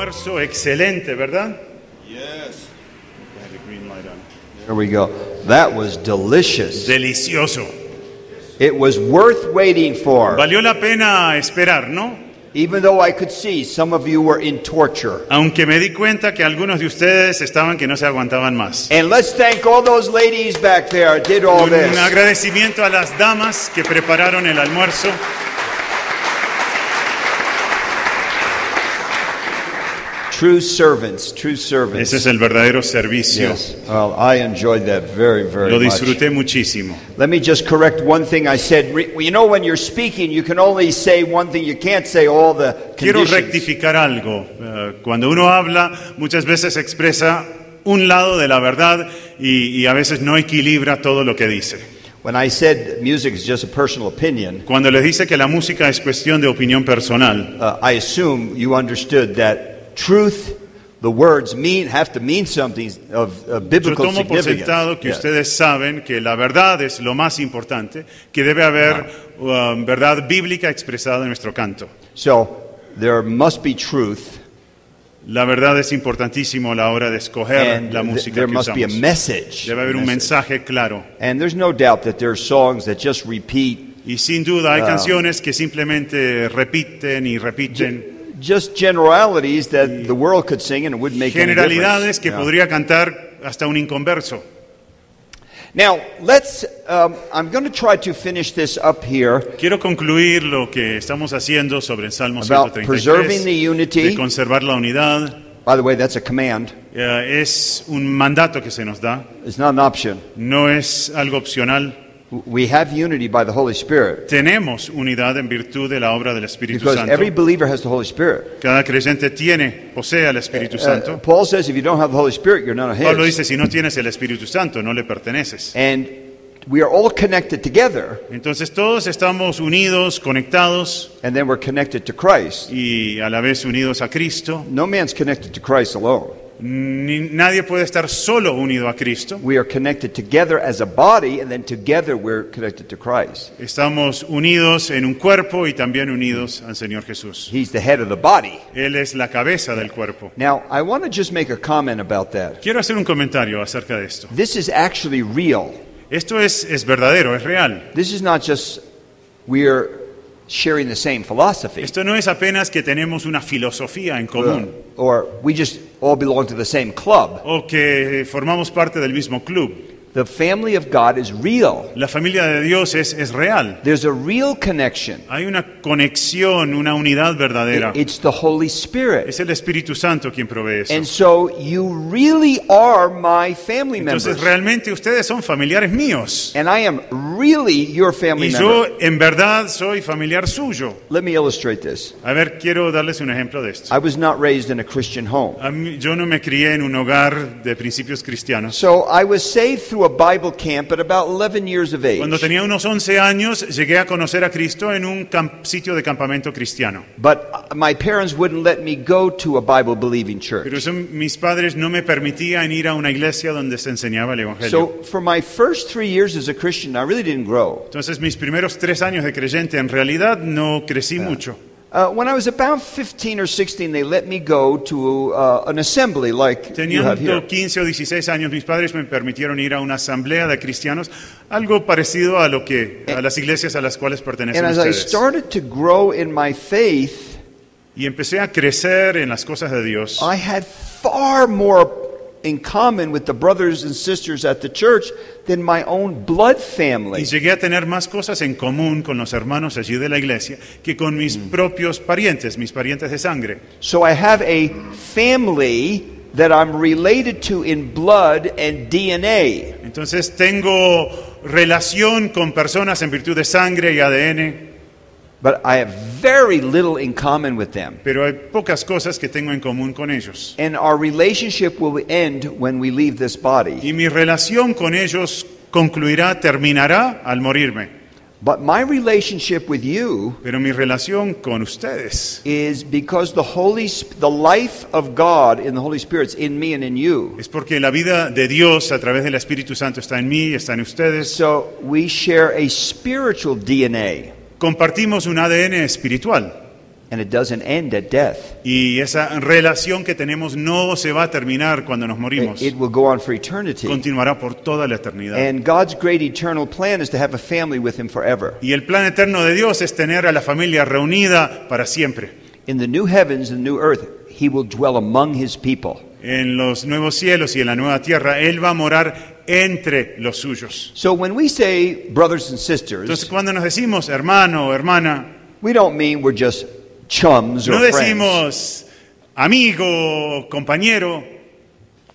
almuerzo excelente, ¿verdad? Yes. There we go. That was delicious. Delicioso. It was worth waiting for. Valió la pena esperar, ¿no? Even though I could see some of you were in torture. Aunque me di cuenta que algunos de ustedes estaban que no se aguantaban más. And let's thank all those ladies back there did all Un this. agradecimiento a las damas que prepararon el almuerzo. True servants, true servants. Ese es el verdadero servicio. Yes. Well, I enjoyed that very, very Lo much. disfruté muchísimo. Let me just correct one thing I said. You know, when you're speaking, you can only say one thing. You can't say all the Quiero conditions. rectificar algo. Cuando uno habla, muchas veces expresa un lado de la verdad y a veces no equilibra todo lo que dice. When I said music is just a personal opinion, Cuando les dice que la música es cuestión de opinión personal, I assume you understood that truth, the words have to mean something of yo biblical tomo por significance. sentado que Yeah. ustedes saben que la verdad es lo más importante, que debe haber verdad bíblica expresada en nuestro canto. So there must be truth, La verdad es importantísimo a la hora de escoger and la música there que must be a usamos. message. Debe haber un mensaje claro. And there's no doubt that there are songs that just repeat, Y sin duda hay canciones que simplemente repiten y repiten. just generalities that the world could sing and it wouldn't make any Generalidades difference. que Yeah. podría cantar hasta un inconverso. Now, I'm going to try to finish this up here Quiero concluir lo que estamos haciendo sobre el Salmo about preserving 133, the de unity. conservar la unidad. By the way, that's a command. Es un mandato que se nos da, It's not an option. no es algo opcional. We have unity by the Holy Spirit Tenemos unidad en virtud de la obra del Espíritu because Santo. every believer has the Holy Spirit. Cada creyente posee al Espíritu Santo. Paul says if you don't have the Holy Spirit, you're none of Pablo his. dice, si no tienes el Espíritu Santo, no le perteneces. And we are all connected together, Entonces todos estamos unidos, conectados and then we're connected to Christ. y a la vez unidos a Cristo. No man's connected to Christ alone. Nadie puede estar solo unido a Cristo. We are connected together as a body, and then together we're connected to Christ. Estamos unidos en un cuerpo y también unidos al Señor Jesús. He's the head of the body. Él es la cabeza del cuerpo. Now, I want to just make a comment about that. Quiero hacer un comentario acerca de esto. This is actually real. Esto es verdadero, es real. This is not just we're sharing the same philosophy, Esto no es apenas que tenemos una filosofía en común or we just all belong to the same club. o que formamos parte del mismo club. The family of God is real. La familia de Dios es real. There's a real connection. Hay una conexión, una unidad verdadera. It's the Holy Spirit. Es el Espíritu Santo quien provee eso. And so you really are my family Entonces members. realmente ustedes son familiares míos. And I am really your family Y member. yo en verdad soy familiar suyo. Let me illustrate this. A ver, quiero darles un ejemplo de esto. I was not raised in a Christian home. Yo no me crié en un hogar de principios cristianos. So I was saved through a Bible camp at about 11 years of age. Cuando tenía unos 11 años, llegué a conocer a Cristo en un sitio de campamento cristiano. But my parents wouldn't let me go to a Bible-believing church. Pero mis padres no me permitían ir a una iglesia donde se enseñaba el Evangelio. So for my first 3 years as a Christian, I really didn't grow. Entonces mis primeros 3 años de creyente en realidad no crecí mucho. When I was about 15 or 16, they let me go to an assembly like you have here. Teniendo 15 o 16 años, mis padres me permitieron ir a una asamblea de cristianos, algo parecido a las iglesias a las cuales pertenecen And as I ustedes. started to grow in my faith, Y empecé a crecer en las cosas de Dios. I had far more in common with the brothers and sisters at the church than my own blood family. Y llegué a tener más cosas en común con los hermanos allí de la iglesia que con mis propios parientes, mis parientes de sangre. So I have a family that I'm related to in blood and DNA. Entonces tengo relación con personas en virtud de sangre y ADN, But I have very little in common with them. pero hay pocas cosas que tengo en común con ellos. And our relationship will end when we leave this body. Y mi relación con ellos terminará al morirme. But my relationship with you Pero mi relación con ustedes is because the life of God in the Holy Spirit is in me and in you. es porque la vida de Dios a través del Espíritu Santo está en mí, está en ustedes. So we share a spiritual DNA. Compartimos un ADN espiritual. And it doesn't end at death. Y esa relación que tenemos no se va a terminar cuando nos morimos. It will go on for eternity. Continuará por toda la eternidad. And God's great eternal plan is to have a family with Him forever. Y el plan eterno de Dios es tener a la familia reunida para siempre. In the new heavens and new earth, He will dwell among His people. En los nuevos cielos y en la nueva tierra, Él va a morar entre los suyos. So when we say brothers and sisters, Entonces, cuando nos decimos hermano o hermana, we don't mean we're just chums or no friends. decimos amigo, compañero,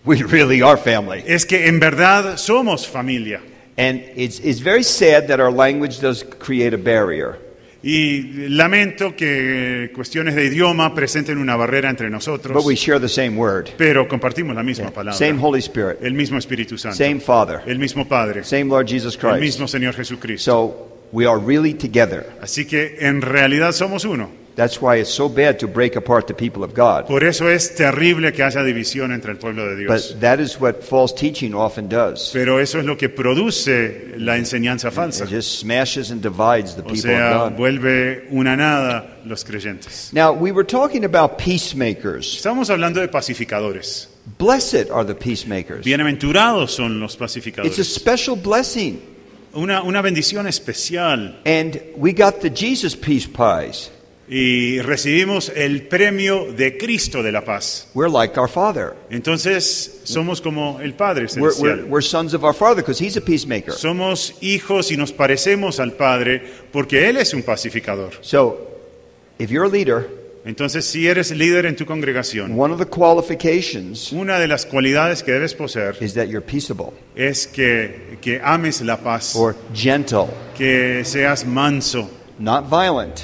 We really are family. es que en verdad somos familia. And it's very sad that our language does create a barrier. Y lamento que cuestiones de idioma presenten una barrera entre nosotros, But we share the same word. pero compartimos la misma palabra, Same Holy Spirit. el mismo Espíritu Santo, Same Father. el mismo Padre, Same Lord Jesus el Christ. mismo Señor Jesucristo. So we are really together. Así que en realidad somos uno. That's why it's so bad to break apart the people of God. Por eso es terrible que haya división entre el pueblo de Dios. But that is what false teaching often does. Pero eso es lo que produce la enseñanza It falsa. just smashes and divides the O people sea, of God. vuelve una nada los creyentes. Now, we were talking about peacemakers. Estamos hablando de pacificadores. Blessed are the peacemakers. Bienaventurados son los It's a pacificadores. special blessing. Una bendición especial. And we got the Jesus Peace Prize. Y recibimos el premio de Cristo de la paz. We're like our Father. Entonces somos como el Padre We're, celestial. we're sons of our Father because He's a peacemaker. Somos hijos y nos parecemos al Padre porque Él es un pacificador. So, if you're a leader, Entonces, si eres líder en tu congregación, one of the qualifications una de las cualidades que debes poseer is that you're peaceable es que ames la paz, or gentle, que seas manso, not violent,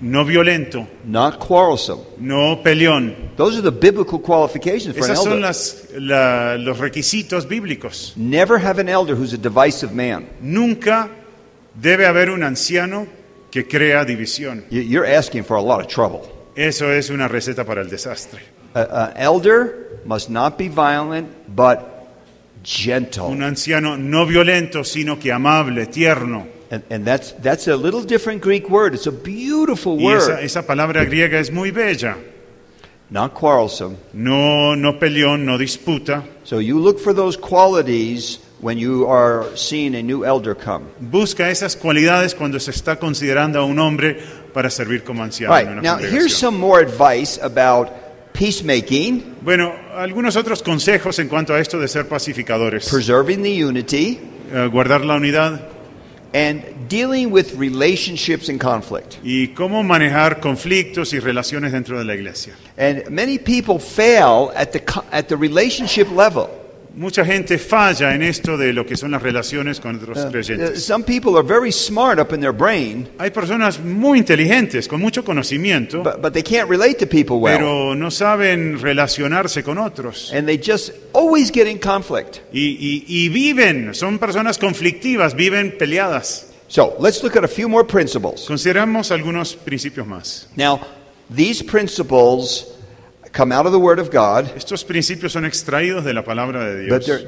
no violento, not quarrelsome. no peleón. Those are the biblical qualifications for an Esos son elder. los requisitos bíblicos. Never have an elder who's a divisive man. Nunca debe haber un anciano que crea división. You're asking for a lot of trouble. Eso es una receta para el desastre. An elder must not be violent, but gentle. Un anciano no violento, sino que amable, tierno. And that's a little different Greek word. It's a beautiful Y word. esa palabra griega es muy bella. Not quarrelsome. No peleón, no disputa. So you look for those qualities when you are seeing a new elder come. Busca esas cualidades cuando se está considerando a un hombre para servir como anciano All en right, una now here's congregación. some more advice about peacemaking, Bueno, algunos otros consejos en cuanto a esto de ser pacificadores. preserving the unity, Guardar la unidad and dealing with relationships and conflict. y cómo manejar conflictos y relaciones dentro de la iglesia. And many people fail at the relationship level. Mucha gente falla en esto de lo que son las relaciones con otros creyentes. Some people are very smart up in their brain, Hay personas muy inteligentes, con mucho conocimiento, but they can't relate to people well. pero no saben relacionarse con otros. And they just always get in conflict. Y viven, son personas conflictivas, viven peleadas. So let's look at a few more principles. Consideramos algunos principios más. Now, these principles come out of the Word of God, Estos principios son extraídos de la palabra de but Dios.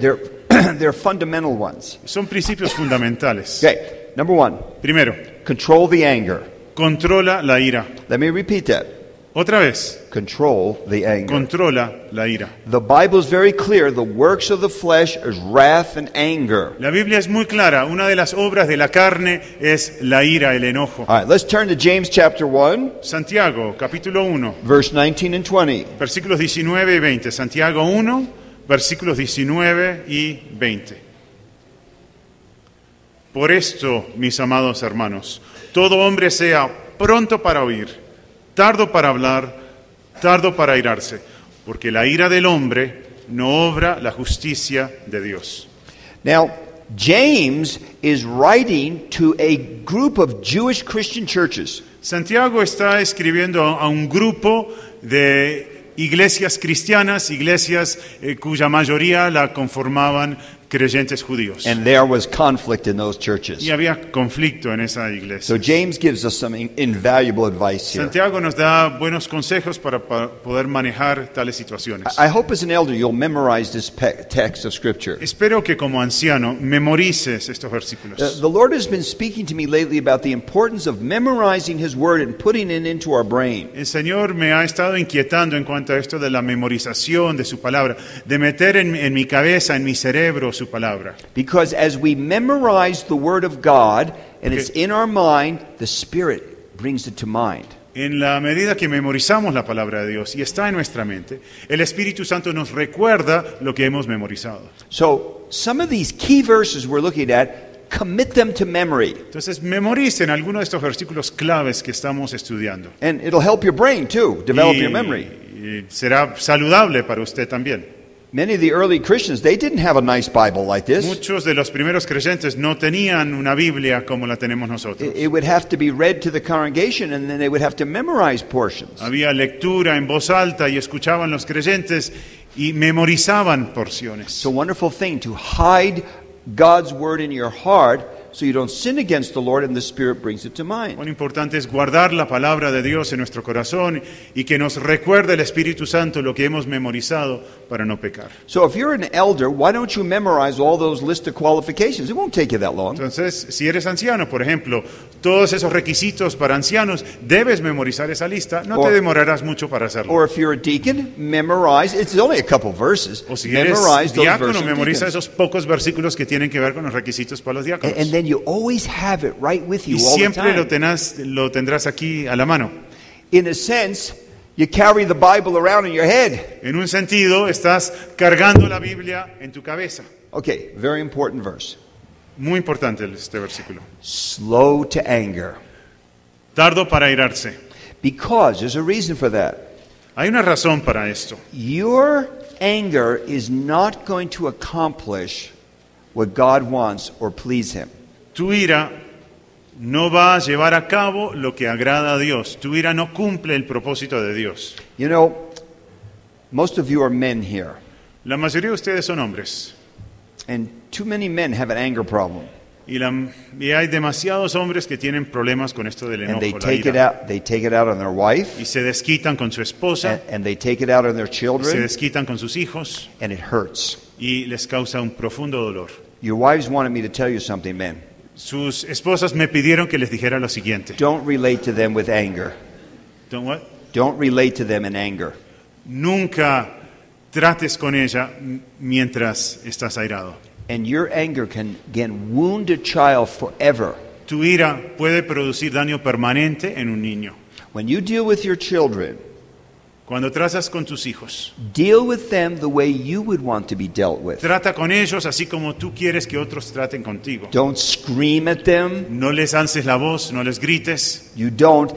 they're fundamental ones. Son principios fundamentales. Okay, number one, Primero, control the anger. controla la ira. Let me repeat that. Otra vez, Control the anger. controla la ira. The Bible is very clear. The works of the flesh is wrath and anger. La Biblia es muy clara. Una de las obras de la carne es la ira, el enojo. All right, let's turn to James chapter 1, Santiago, capítulo 1, verse 19 and 20. versículos 19 y 20. Santiago 1, versículos 19 y 20. Por esto, mis amados hermanos, todo hombre sea pronto para oír, tardo para hablar, tardo para airarse, porque la ira del hombre no obra la justicia de Dios. Now, James is writing to a group of Jewish Christian churches. Santiago está escribiendo a un grupo de iglesias cristianas, iglesias cuya mayoría la conformaban creyentes judíos. And there was conflict in those churches. Y había conflicto en esa iglesia. So James gives us some invaluable advice here. Santiago nos da buenos consejos para poder manejar tales situaciones. I hope as an elder you'll memorize this text of Scripture. Espero que como anciano memorices estos versículos. The Lord has been speaking to me lately about the importance of memorizing His Word and putting it into our brain. El Señor me ha estado inquietando en cuanto a esto de la memorización de su palabra, de meter en mi cabeza, en mi cerebro su palabra. Because as we memorize the Word of God and it's in our mind, the Spirit brings it to mind. En la medida que memorizamos la palabra de Dios y está en nuestra mente, el Espíritu Santo nos recuerda lo que hemos memorizado. So some of these key verses we're looking at, commit them to memory. Entonces memoricen algunos de estos versículos claves que estamos estudiando. And it'll help your brain too, develop your memory. Y será saludable para usted también. Many of the early Christians, they didn't have a nice Bible like this. Muchos de los primeros creyentes no tenían una Biblia como la tenemos nosotros. It would have to be read to the congregation and then they would have to memorize portions. Había lectura en voz alta y escuchaban los creyentes y memorizaban porciones. It's a wonderful thing to hide God's word in your heart so you don't sin against the Lord and the Spirit brings it to mind. Cuán importante es guardar la palabra de Dios en nuestro corazón y que nos recuerde el Espíritu Santo lo que hemos memorizado para no pecar. So if you're an elder, why don't you memorize all those list of qualifications? It won't take you that long. Entonces, si eres anciano, por ejemplo, todos esos requisitos para ancianos, debes memorizar esa lista, no te demorarás mucho para hacerlo. Or if you're a deacon, memorize, it's only a couple verses. O si eres Memorize those diácono, verses. memoriza esos pocos versículos que tienen que ver con los requisitos para los diáconos. And then you always have it right with you Y all the siempre time. lo tendrás aquí a la mano. In a sense, you carry the Bible around in your head. En un sentido, estás cargando la Biblia en tu cabeza. Okay, very important verse. Muy importante este versículo. Slow to anger. Tardo para airarse. Because there's a reason for that. Hay una razón para esto. Your anger is not going to accomplish what God wants or please Him. Tu ira no va a llevar a cabo lo que agrada a Dios. Tu ira no cumple el propósito de Dios. You know, most of you are men here, La mayoría de ustedes son hombres. and too many men have an anger problem. Y hay demasiados hombres que tienen problemas con esto del And they enojo, la take it ira. out. They take it out on their wife, Y se desquitan con su esposa, and they take it out on their se children, desquitan con sus hijos and it hurts. y les causa un profundo dolor. Your wives wanted me to tell you something, men. Sus esposas me pidieron que les dijera lo siguiente. Don't relate to them with anger. Don't what? Don't relate to them in anger. Nunca trates con ella mientras estás airado. And your anger can wound a child forever. Tu ira puede producir daño permanente en un niño. When you deal with your children, Cuando tratas con tus hijos, deal with them the way you would want to be dealt with. trata con ellos así como tú quieres que otros traten contigo. Don't scream at them. No les alces la voz, no les grites, You don't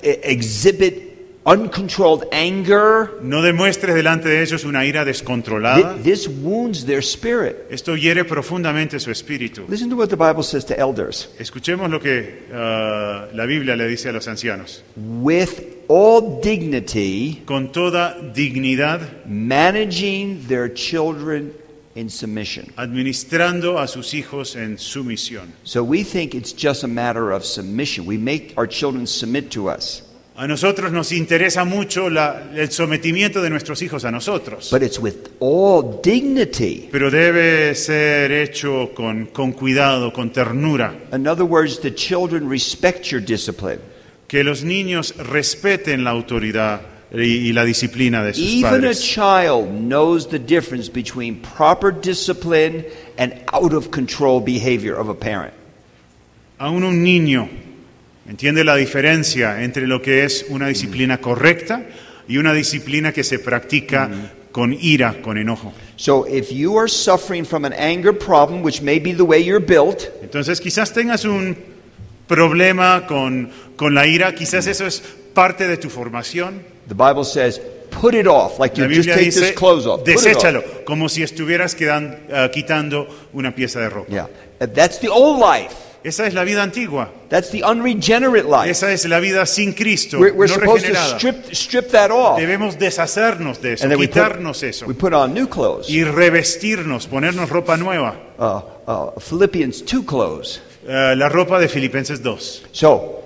exhibit uncontrolled anger. no demuestres delante de ellos una ira descontrolada. This wounds their spirit. Esto hiere profundamente su espíritu. Listen to what the Bible says to elders. Escuchemos lo que la Biblia le dice a los ancianos. With all dignity, Con toda dignidad, managing their children in submission. administrando a sus hijos en sumisión. So we think it's just a matter of submission. We make our children submit to us. A nosotros nos interesa mucho el sometimiento de nuestros hijos a nosotros, But it's with all dignity. pero debe ser hecho con cuidado, con ternura, In other words, the children respect your discipline. que los niños respeten la autoridad y la disciplina de sus Even a padres. child knows the difference between proper discipline and out of control behavior of a parent. Aún un niño entiende la diferencia entre lo que es una disciplina correcta y una disciplina que se practica con ira, con enojo. So if you are suffering from an anger problem, which may be the way you're built, Entonces quizás tengas un problema con la ira, quizás eso es parte de tu formación. the Bible says, put it off, like La you just Biblia take dice, this clothes off. Put it off. deséchalo, como si estuvieras quitando una pieza de ropa. Yeah, that's the old life. Esa es la vida antigua. That's the unregenerate life. Esa es la vida sin Cristo, We're no supposed to regenerada. strip that off. Debemos deshacernos de eso, And then quitarnos eso we put on new clothes. y revestirnos, ponernos ropa nueva. Philippians 2 clothes. La ropa de Filipenses 2. So,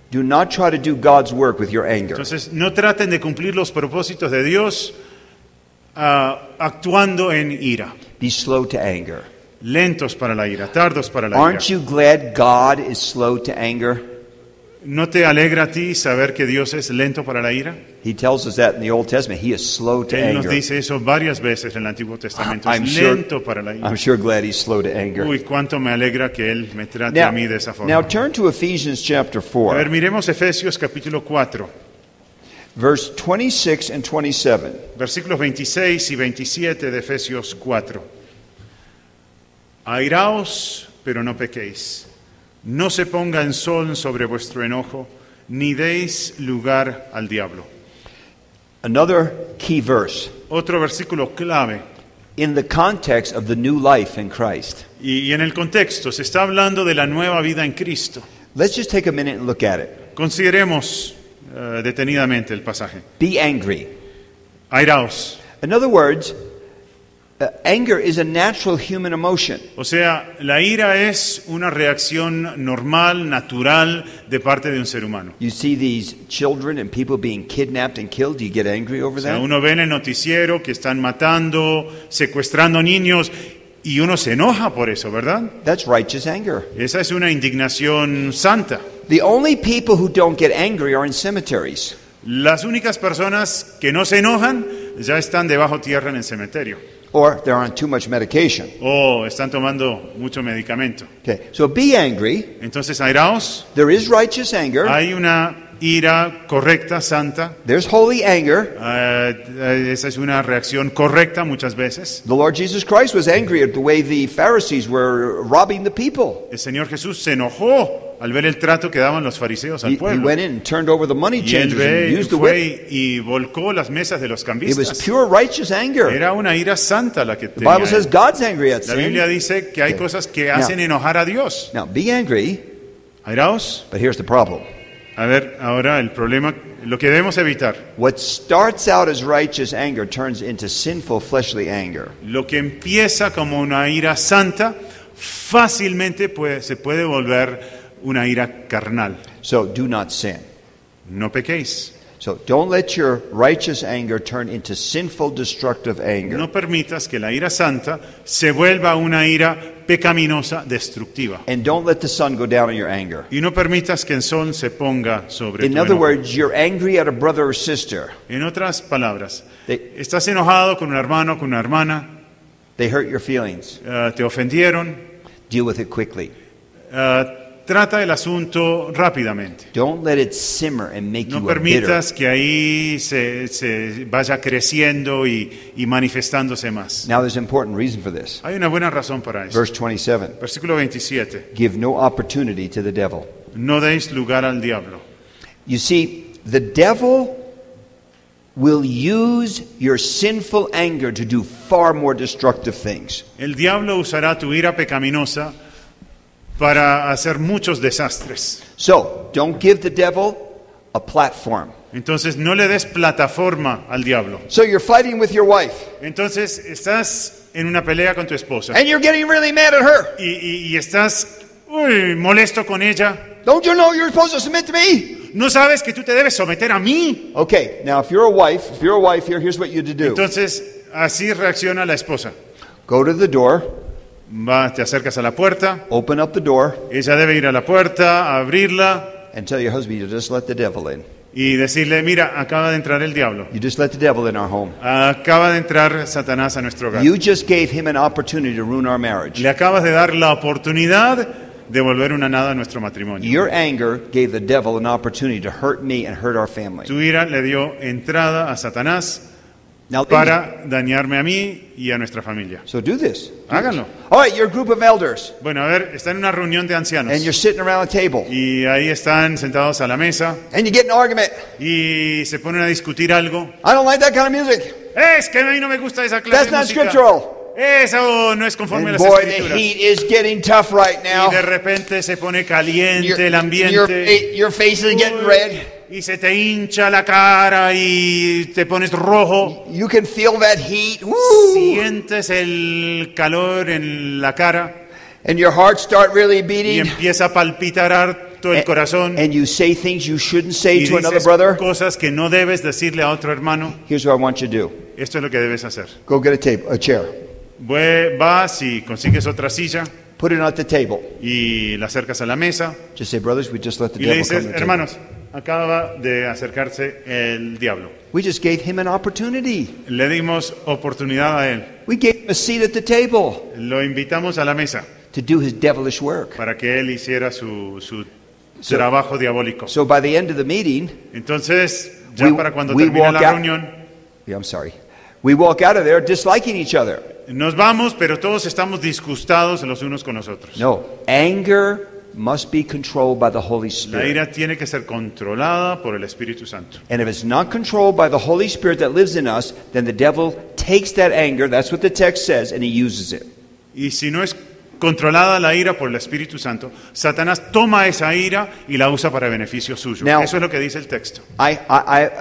do not try to do God's work with your anger. Entonces, no traten de cumplir los propósitos de Dios actuando en ira. Be slow to anger. Lentos para la ira, tardos para la Aren't ira. you glad God is slow to anger? ¿No te alegra a ti saber que Dios es lento para la ira? He tells us that in the Old Testament. He is slow to Él nos anger. dice eso varias veces en el Antiguo Testamento. I'm Es sure- lento para la ira. I'm sure glad he's slow to anger. Uy, cuánto me alegra que Él me trate a mí de esa forma. Now turn to Ephesians chapter A ver, 4, miremos Efesios capítulo 4, verse 26 and 27. versículos 26 y 27 de Efesios 4. Airaos, pero no pequéis. No se ponga en sol sobre vuestro enojo, ni deis lugar al diablo. Another key verse Otro versículo clave. in the context of the new life in Christ. Y en el contexto se está hablando de la nueva vida en Cristo. Let's just take a minute and look at it. Consideremos detenidamente el pasaje. Be angry. Airaos. In other words, anger is a natural human emotion. O sea, la ira es una reacción normal, natural, de parte de un ser humano. You see these children and people being kidnapped and killed. Do you get angry over O sea, that? uno ve en el noticiero que están matando, secuestrando niños, y uno se enoja por eso, ¿verdad? That's righteous anger. Esa es una indignación santa. The only people who don't get angry are in cemeteries. Las únicas personas que no se enojan ya están debajo tierra en el cementerio. Or they're on too much medication. O están tomando mucho medicamento. Okay, so be angry. Entonces, airaos, There is righteous anger. hay una ira correcta, santa. There's holy anger. Esa es una reacción correcta muchas veces. The Lord Jesus Christ was angry at the way the Pharisees were robbing the people. El Señor Jesús se enojó al ver el trato que daban los fariseos al He pueblo. went in and turned over the money Y él changers and used the whip. fue y volcó las mesas de los It was cambistas. pure righteous anger. Era una ira santa la que The tenía Bible says él. God's angry at La Biblia sin. dice que hay cosas que hacen enojar a Dios. Now, be angry, Airaos. but here's the problem. A ver, ahora el problema, lo que debemos evitar. What starts out as righteous anger turns into sinful fleshly anger. Lo que empieza como una ira santa, fácilmente se puede volver una ira carnal. So do not sin. No pequéis. So don't let your righteous anger turn into sinful, destructive anger. No permitas que la ira santa se vuelva una ira pecaminosa, destructiva. And don't let the sun go down on your anger. Y no permitas que el sol se ponga sobre In tu other enojo. words, you're angry at a brother or sister. En otras palabras, They, estás enojado con un hermano, con una hermana, they hurt your feelings. te ofendieron, Deal with it quickly. trata el asunto rápidamente. Don't let it simmer and make No you a bitter. permitas que ahí se vaya creciendo y manifestándose más. Now there's an important reason for this. Hay una buena razón para eso. Verse 27. Versículo 27. Give no opportunity to the devil. No deis lugar al diablo. You see, the devil will use your sinful anger to do far more destructive things. El diablo usará tu ira pecaminosa para hacer muchos desastres. So, don't give the devil a platform. Entonces no le des plataforma al diablo. So you're fighting with your wife, Entonces estás en una pelea con tu esposa and you're getting really mad at her. y estás molesto con ella. Don't you know you're supposed to submit to me? ¿No sabes que tú te debes someter a mí? Okay, now if you're a wife here, here's what you do. Entonces así reacciona la esposa. Go to the door, Te acercas a la puerta, open up the door, ella debe ir a la puerta, abrirla and tell your husband you just let the devil in. y decirle, mira, acaba de entrar el diablo. You just let the devil in our home. Acaba de entrar Satanás a nuestro hogar. You just gave him an opportunity to ruin our marriage. Le acabas de dar la oportunidad de volver una nada a nuestro matrimonio. Your anger gave the devil an opportunity to hurt me and hurt our family. Tu ira le dio entrada a Satanás Now, para dañarme a mí y a nuestra familia. so do this. Háganlo. All right, you're a group of elders, Bueno, a ver, están en una reunión de ancianos and you're sitting around a table, y ahí están sentados a la mesa and you get in an argument. y se ponen a discutir algo. I don't like that kind of music. Es que a mí no me gusta esa clase That's de not música. scriptural. eso no es conforme a And las boy, the escrituras. heat is getting tough right Y now. de repente se pone Your, caliente el your, ambiente. your face is getting Uy, red. y se te hincha la cara y te pones rojo. You can feel that heat. Woo! Sientes el calor en la cara And your heart start really y beating. empieza a palpitar todo el corazón. And you say things you shouldn't say Y to another dices brother. cosas que no debes decirle a otro hermano. Here's what I want you to do. Esto es lo que debes hacer. Go get a chair. Vas y consigues otra silla Put it at the table. y la acercas a la mesa Just say, brothers, we just let the y le devil come dices, to the table. hermanos, acaba de acercarse el diablo. We just gave him an opportunity. Le dimos oportunidad a él. We gave him a seat at the table Lo invitamos a la mesa to do his devilish work. para que él hiciera su trabajo diabólico. So by the end of the meeting, Entonces, ya We- para cuando we termine walk la out- reunión, I'm sorry, we walk out of there disliking each other. nos vamos, pero todos estamos disgustados los unos con los otros. No, anger must be controlled by the Holy La Spirit. ira tiene que ser controlada por el Espíritu Santo. And if it's not controlled by the Holy Spirit that lives in us, then the devil takes that anger, that's what the text says, and he uses it. Y si no es controlada la ira por el Espíritu Santo, Satanás toma esa ira y la usa para beneficio suyo. Now- Eso es lo que dice el texto.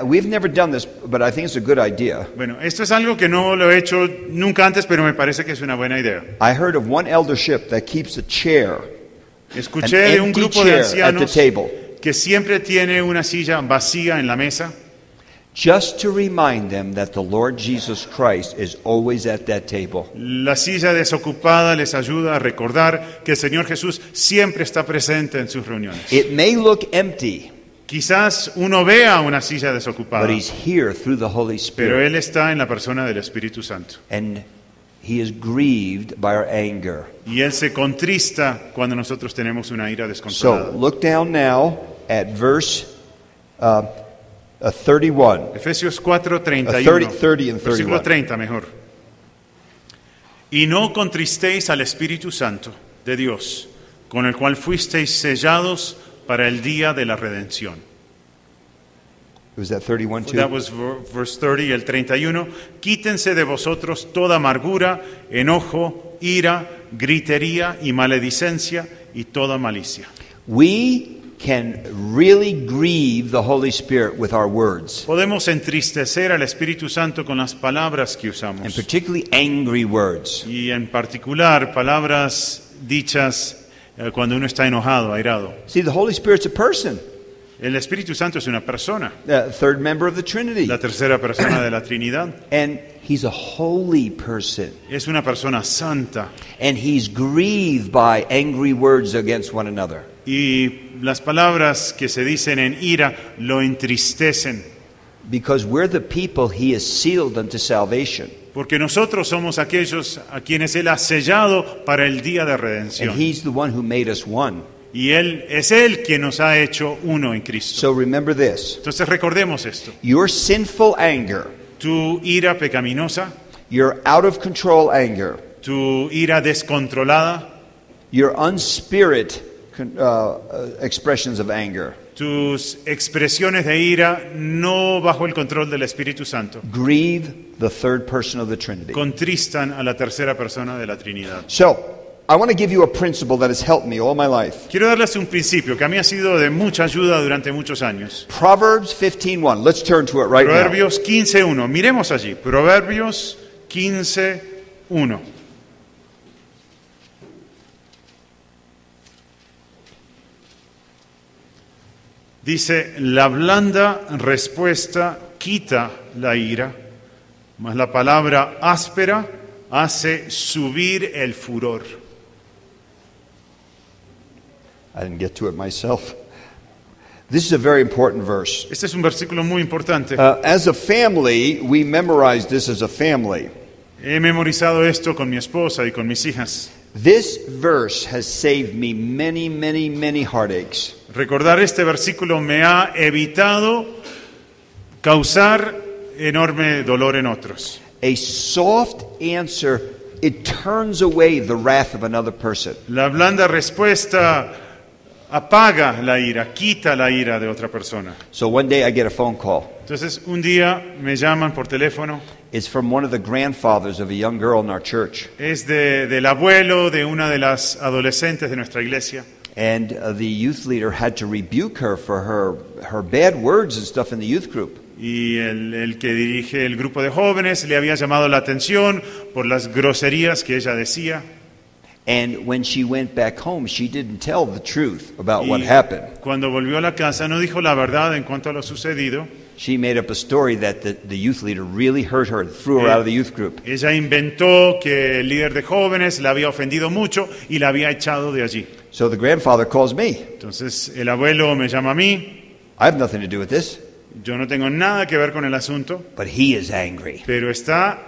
We've never done this, but I think it's a good idea. Bueno, esto es algo que no lo he hecho nunca antes, pero me parece que es una buena idea. I heard of one eldership that keeps a chair, Escuché an de un empty grupo de chair at the ancianos table, que siempre tiene una silla vacía en la mesa just to remind them that the Lord Jesus Christ is always at that table. La silla desocupada les ayuda a recordar que el Señor Jesús siempre está presente en sus reuniones. It may look empty, Quizás uno vea una silla desocupada, but he's here through the Holy pero Spirit, Él está en la persona del Espíritu Santo. and he is grieved by our anger. Y Él se contrista cuando nosotros tenemos una ira So descontrolada. look down now at verse 31. Efesios 4, 31. 30 and 31. Versículo 30 mejor. Y no contristéis al Espíritu Santo de Dios, con el cual fuisteis sellados para el día de la redención. Was that 31 too? That was verse 30 y el 31. Quítense de vosotros toda amargura, enojo, ira, gritería y maledicencia y toda malicia. We can really grieve the Holy Spirit with our words, Podemos entristecer al Espíritu Santo con las palabras que and usamos. particularly angry words. Y en particular palabras dichas cuando uno está enojado, airado. See, the Holy Spirit's a person, El Espíritu Santo es una persona, the third member of the Trinity, la tercera persona de la Trinidad. and he's a holy person, Es una persona santa. and he's grieved by angry words against one another. Y las palabras que se dicen en ira lo entristecen, Because we're the people he has sealed unto salvation, porque nosotros somos aquellos a quienes Él ha sellado para el día de and redención. he's the one who made us one. Y es Él quien nos ha hecho uno en Cristo. So remember this, Entonces recordemos esto. your sinful anger, Tu ira pecaminosa, your out of control anger, tu ira descontrolada, your unspirit expressions of anger, tus expresiones de ira no bajo el control del Espíritu Santo, grieve the third person of the Trinity. contristan a la tercera persona de la Trinidad. So, I want to give you a principle that has helped me all my life. Quiero darles un principio que a mí ha sido de mucha ayuda durante muchos años. Proverbs 15:1. Let's turn to it right now. Proverbios 15.1. Miremos allí. Proverbios 15.1. Dice, la blanda respuesta quita la ira, mas la palabra áspera hace subir el furor. I didn't get to it myself. This is a very important verse. Este es un versículo muy importante. As a family, we memorized this as a family. He memorizado esto con mi esposa y con mis hijas. This verse has saved me many, many, many heartaches. Recordar este versículo me ha evitado causar enorme dolor en otros. A soft answer, it turns away the wrath of another person. La blanda respuesta apaga la ira, quita la ira de otra persona. So one day I get a phone call, Entonces un día me llaman por teléfono is from one of the grandfathers of a young girl in our church. Es del abuelo de una de las adolescentes de nuestra iglesia. And the youth leader had to rebuke her for her bad words and stuff in the youth group. Y el que dirige el grupo de jóvenes le había llamado la atención por las groserías que ella decía. And when she went back home, she didn't tell the truth about what Y happened. cuando volvió a la casa no dijo la verdad en cuanto a lo sucedido. She made up a story that the youth leader really hurt her and threw her out of the youth group. Ella inventó que el líder de jóvenes la había ofendido mucho y la había echado de allí. So the grandfather calls me. Entonces el abuelo me llama a mí. I have nothing to do with this, Yo no tengo nada que ver con el asunto, but he is angry. pero está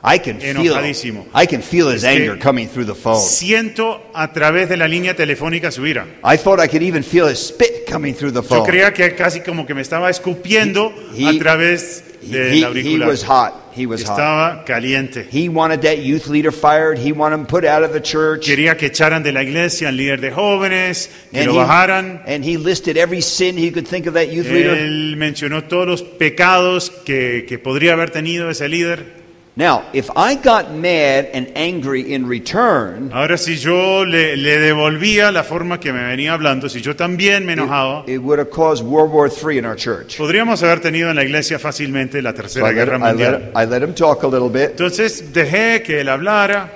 I can enojadísimo. feel his Es que anger coming through the phone. siento a través de la línea telefónica su ira. I thought I could even feel his spit coming through the Yo phone. creía que casi como que me estaba escupiendo a través del He auricular. was hot. He was hot. Estaba caliente. He wanted that youth leader fired. He wanted him put out of the church. Quería que echaran de la iglesia al líder de jóvenes, que And lo bajaran. and he listed every sin he could think of that youth leader. Él mencionó todos los pecados que podría haber tenido ese líder. Now, if I got mad and angry in return, Ahora, si yo le devolvía la forma que me venía hablando, si yo también me enojaba, it would have caused World War III in our church. podríamos haber tenido en la iglesia fácilmente la So Tercera Guerra Mundial. I let him talk a little bit, Entonces dejé que él hablara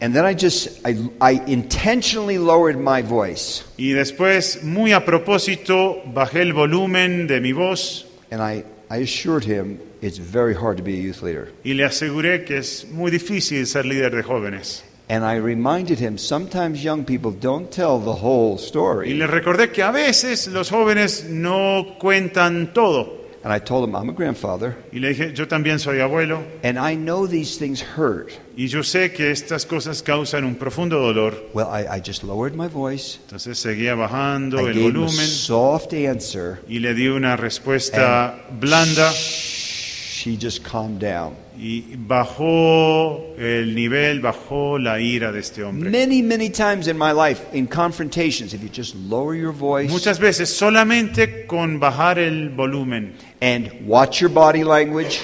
and then I intentionally lowered my voice, y después, muy a propósito, bajé el volumen de mi voz and I assured him it's very hard to be a youth leader. y le aseguré que es muy difícil ser líder de jóvenes. And I reminded him sometimes young people don't tell the whole Y story. le recordé que a veces los jóvenes no cuentan todo. And I told him I'm a grandfather, Y le dije, yo también soy abuelo and I know these things hurt. y yo sé que estas cosas causan un profundo dolor. Well, I just lowered my voice. Entonces seguía bajando I el gave him a volumen soft answer. y le di una respuesta blanda She just calmed down. y bajó el nivel, bajó la ira de este hombre. Many times in my life, in confrontations, if you just lower your voice Muchas veces solamente con bajar el volumen and watch your body language,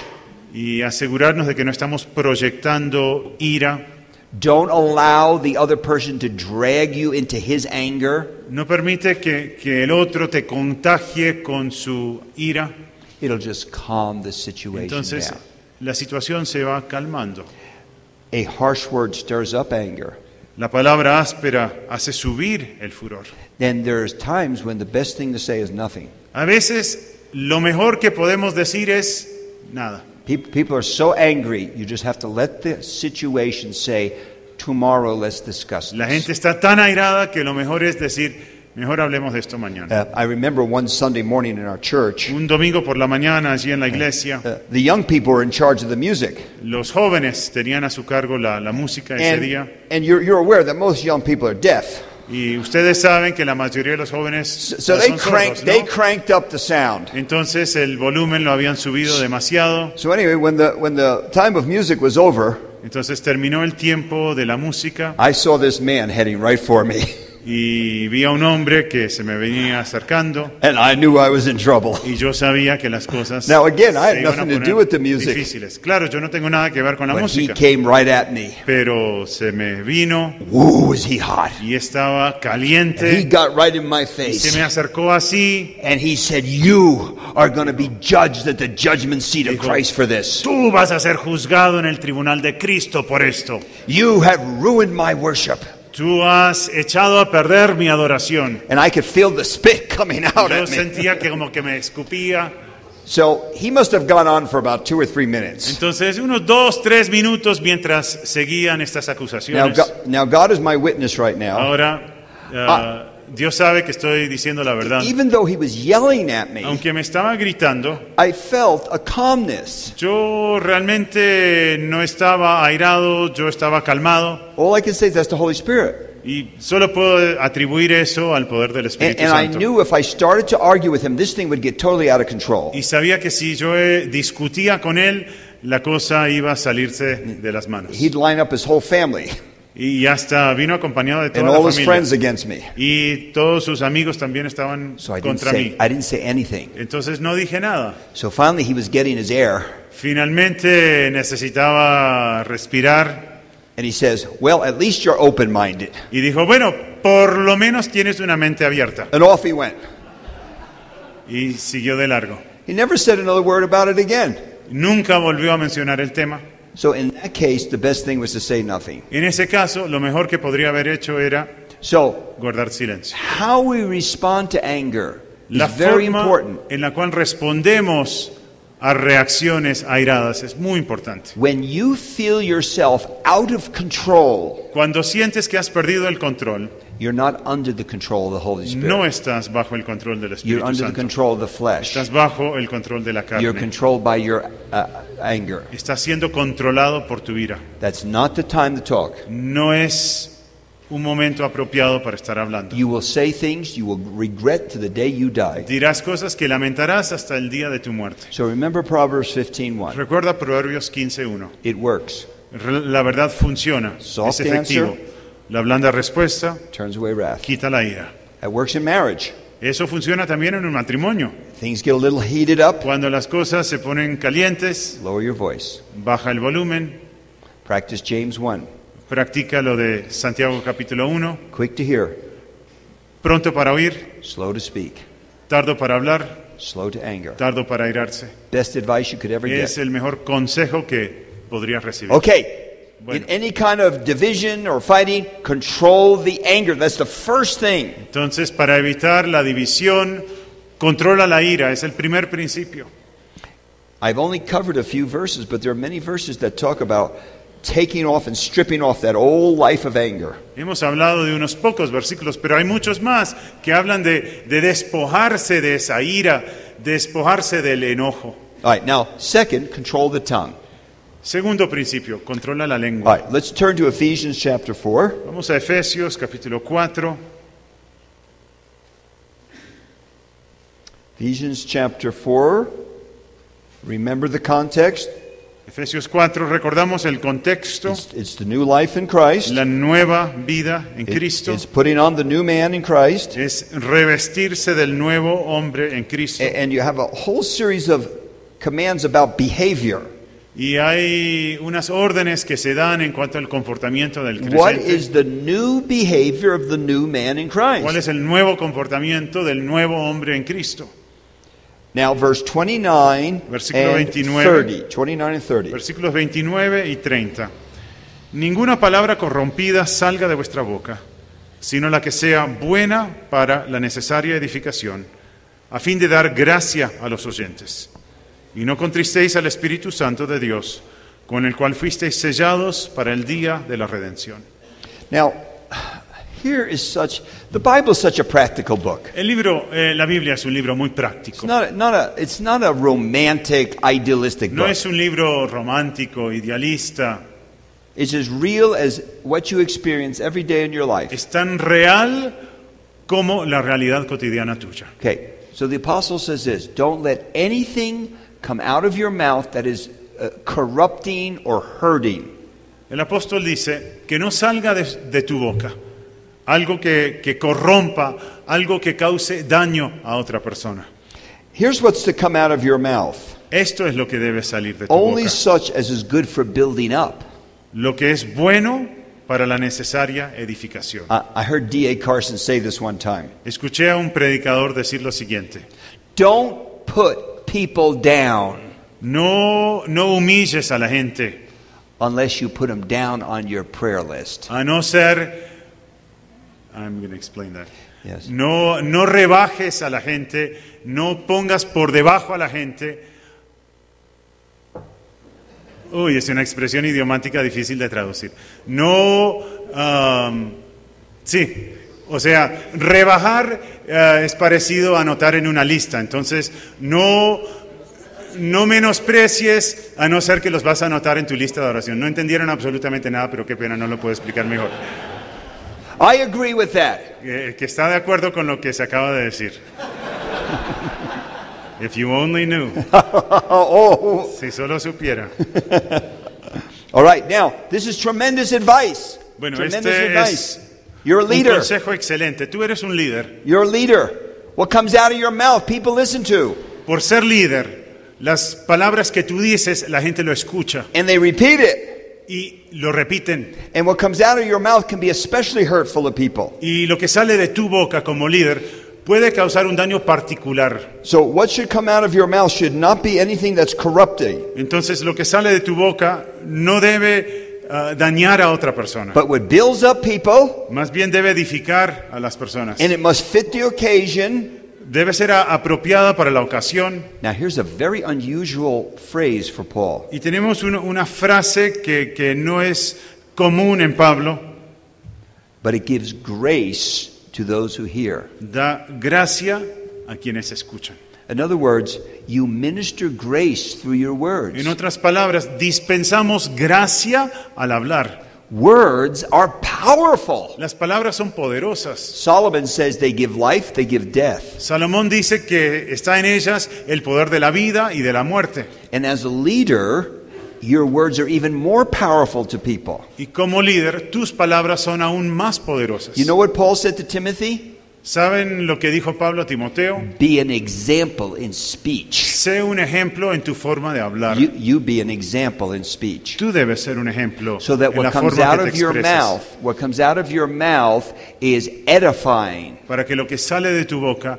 y asegurarnos de que no estamos proyectando ira, don't allow the other person to drag you into his anger, no permite que el otro te contagie con su ira, it'll just calm the situation entonces down. la situación se va calmando. A harsh word stirs up anger. La palabra áspera hace subir el furor. Then there's times when the best thing to say is nothing. A veces lo mejor que podemos decir es nada. People are so angry, you just have to let the situation say, tomorrow let's discuss La this. gente está tan airada que lo mejor es decir, mejor hablemos de esto mañana. I remember one Sunday morning in our church, Un domingo por la mañana allí en la iglesia, the young people were in charge of the music. los jóvenes tenían a su cargo la música ese día. And you're aware that most young people are deaf. Y ustedes saben que la mayoría de los jóvenes So they son sordos, ¿no? cranked up the sound. Entonces el volumen lo habían subido demasiado. So anyway, when the time of music was over, Entonces terminó el tiempo de la música I saw this man heading right for me. y vi a un hombre que se me venía acercando And I knew I was in trouble. y yo sabía que las cosas Now, again, I had se iban a nothing to poner do with the music. difíciles. Claro, yo no tengo nada que ver con la But he música, came right at me. pero se me vino Ooh, is he hot? y estaba He caliente got right in my y se face. me acercó así. And he said, you are going to be judged at the judgment seat of Dijo, Christ for this. Tú vas a ser juzgado en el tribunal de Cristo por esto. You have ruined my worship. Tú has echado a perder mi adoración. And I could feel the spit coming out Yo at me. sentía que como que me escupía. So he must have gone on for about 2 or 3 minutes. Entonces, unos 2, 3 minutos mientras seguían estas acusaciones. Now God is my witness right now. Ahora, Dios sabe que estoy diciendo la verdad. Even though he was yelling at me, Aunque me estaba gritando, I felt a calmness. yo realmente no estaba airado, yo estaba calmado. All I can say is that's the Holy Spirit. Y solo puedo atribuir eso al poder del Espíritu And I Santo. knew if I started to argue with him, this thing would get totally out of control. Y sabía que si yo discutía con él, la cosa iba a salirse de las manos. He'd line up his whole family Y hasta vino acompañado de and toda all la his friends familia. against me. Y todos sus amigos también estaban So I contra mí. didn't say anything. Entonces no dije nada. So finally he was getting his air. Finalmente necesitaba respirar And he says, well, at least you're open-minded. y dijo, bueno, por lo menos tienes una mente abierta. And off he went. Y siguió de largo. He never said another word about it again. Nunca volvió a mencionar el tema. So in that case, the best thing was to say nothing. En ese caso, lo mejor que podría haber hecho era So guardar silencio. how we respond to anger is La very forma important. en la cual respondemos a reacciones airadas es muy importante. When you feel yourself out of control, Cuando sientes que has perdido el control, you're not under the control of the Holy Spirit. no estás bajo el control del You're Espíritu under the Santo. control of the flesh. Estás bajo el control de la You're carne. controlled by your anger. Estás siendo controlado por tu ira. That's not the time to talk. No es un momento apropiado para estar hablando. You will say things you will regret to the day you die. Dirás cosas que lamentarás hasta el día de tu muerte. So remember Proverbs 15:1. Recuerda Proverbios 15:1. It works. La verdad funciona, Soft es efectivo. answer. La blanda respuesta Turns away wrath. quita la ira. That works in marriage. Eso funciona también en un matrimonio. Things get a little heated up. Cuando las cosas se ponen calientes, Lower your voice. baja el volumen, Practice James 1. practica lo de Santiago capítulo 1, Quick to hear, pronto para oír, slow to speak, tardo para hablar, slow to anger. tardo para airarse. Best advice you could ever Es get. el mejor consejo que podrías recibir. Okay. Bueno. In any kind of division or fighting, control the anger. That's the first thing. Entonces, para evitar la división, controla la ira, es el primer principio. I've only covered a few verses, but there are many verses that talk about taking off and stripping off that old life of anger. Hemos hablado de unos pocos versículos, pero hay muchos más que hablan de despojarse de esa ira, despojarse del enojo. All right, now, second, control the tongue. Segundo principio, controla la All lengua. right, let's turn to Ephesians chapter 4. Vamos a Efesios capítulo 4. Ephesians chapter 4. Remember the context. Efesios 4, recordamos el contexto, It's the new life in Christ. la nueva vida en It- Cristo, It's putting on the new man in Christ. es revestirse del nuevo hombre en Cristo. And you have a whole series of commands about behavior. Y hay unas órdenes que se dan en cuanto al comportamiento del What creyente. is the new behavior of the new man in ¿Cuál Christ? es el nuevo comportamiento del nuevo hombre en Cristo? Now, verse 29 Versículo and 29. 30. 29 and 30. Versículos 29 y 30. Ninguna palabra corrompida salga de vuestra boca, sino la que sea buena para la necesaria edificación, a fin de dar gracia a los oyentes. Y no contristéis al Espíritu Santo de Dios, con el cual fuisteis sellados para el día de la redención. Now, here is the Bible is such a practical book. El libro, la Biblia es un libro muy práctico. It's not a romantic, idealistic No book. es un libro romántico, idealista. It's as real as what you experience every day in your life. Es tan real como la realidad cotidiana tuya. Okay, so the apostle says this, don't let anything come out of your mouth that is corrupting or hurting. El apóstol dice que no salga de tu boca algo que corrompa, algo que cause daño a otra persona. Here's what's to come out of your mouth. Esto es lo que debe salir de tu Only boca. such as is good for building up. Lo que es bueno para la necesaria edificación. I heard D.A. Carson say this one time. Escuché a un predicador decir lo siguiente: Don't put people down no humilles a la gente, unless you put them down on your prayer list. a no ser... I'm going to explain that. Yes. No rebajes a la gente, no pongas por debajo a la gente. Uy, es una expresión idiomática difícil de traducir. Sí, o sea, rebajar es parecido a anotar en una lista. Entonces, no menosprecies a no ser que los vas a anotar en tu lista de oración. No entendieron absolutamente nada, pero qué pena, no lo puedo explicar mejor. I agree with that. Que está de acuerdo con lo que se acaba de decir. If you only knew. Oh. Si solo supiera. All right, now, this is tremendous advice. Bueno, Tremendous este advice. es You're a un leader. consejo excelente. Tú eres un líder. You're a leader. What comes out of your mouth, people listen to. Por ser líder, Las palabras que tú dices, la gente lo escucha and they repeat it. y lo repiten. And what comes out of your mouth can be especially hurtful to people. Y lo que sale de tu boca como líder puede causar un daño particular. So what should come out of your mouth should not be anything that's corrupting, Entonces lo que sale de tu boca no debe dañar a otra persona. but what builds up people, Más bien debe edificar a las personas. and it must fit the occasion. Debe ser apropiada para la ocasión. Now here's a very unusual phrase for Paul. Y tenemos una frase que no es común en Pablo. But it gives grace to those who hear. Da gracia a quienes escuchan. In other words, you minister grace through your words. En otras palabras, dispensamos gracia al hablar. Words are powerful. Las palabras son poderosas. Solomon says they give life, they give death. Salomón dice que está en ellas el poder de la vida y de la muerte. And as a leader, your words are even more powerful to people. Y como líder, tus palabras son aún más poderosas. You know what Paul said to Timothy? ¿Saben lo que dijo Pablo a Timoteo? Be an example in speech. Sé un ejemplo en tu forma de hablar. You be an example in speech. Tú debes ser un ejemplo So that en la what comes forma out que of te your expresas. mouth, what comes out of your mouth is edifying Para que lo que sale de tu boca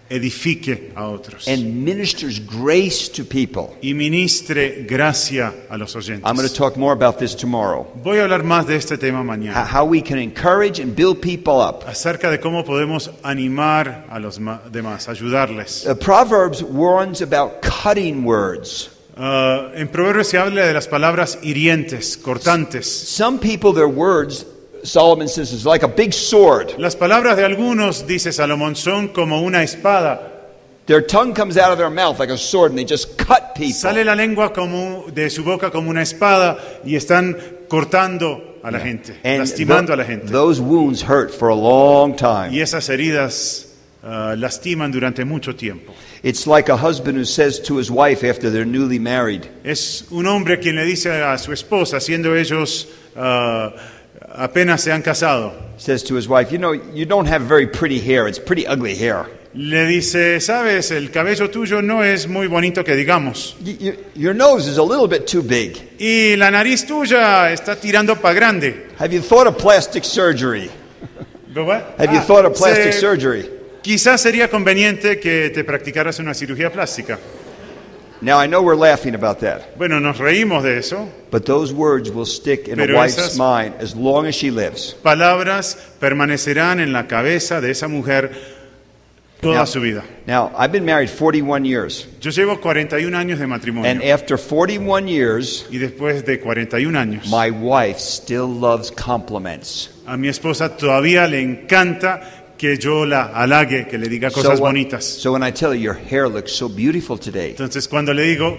edifique a otros. and ministers grace to people. Y ministre gracia a los oyentes. I'm going to talk more about this tomorrow. Voy a hablar más de este tema mañana. How we can encourage and build people up. Acerca de cómo podemos animar a los demás, ayudarles. Proverbs warns about cutting words. En Proverbios se habla de las palabras hirientes, cortantes. Some people, their words, Solomon says, is like a big sword. Las palabras de algunos, dice Salomón, son como una espada. Their tongue comes out of their mouth like a sword and they just cut people. Sale la lengua de su boca como una espada y están cortando a la gente, And lastimando a la gente. those wounds hurt for a long time. Y esas heridas lastiman durante mucho tiempo. It's like a husband who says to his wife after they're newly married, Es un hombre quien le dice a su esposa, siendo ellos apenas se han casado, says to his wife, you know, you don't have very pretty hair. It's pretty ugly hair. le dice, sabes, el cabello tuyo no es muy bonito que digamos. Your nose is a little bit too big. Y la nariz tuya está tirando para grande. Have you thought of plastic surgery? ¿Verdad? Have you thought of plastic Se- surgery? Quizás sería conveniente que te practicaras una cirugía plástica. Now, I know we're laughing about that, Bueno, nos reímos de eso. but those words will stick in a Pero wife's esas- mind as long as she lives. Palabras permanecerán en la cabeza de esa mujer toda Now- su vida. Now, I've been married 41 years, Yo llevo 41 años de and matrimonio. after 41 years, Y después de 41 años, my wife still loves compliments. a mi esposa todavía le encanta que yo la halague, que le diga cosas bonitas. So when I tell her, your hair looks so beautiful today, Entonces, cuando le digo,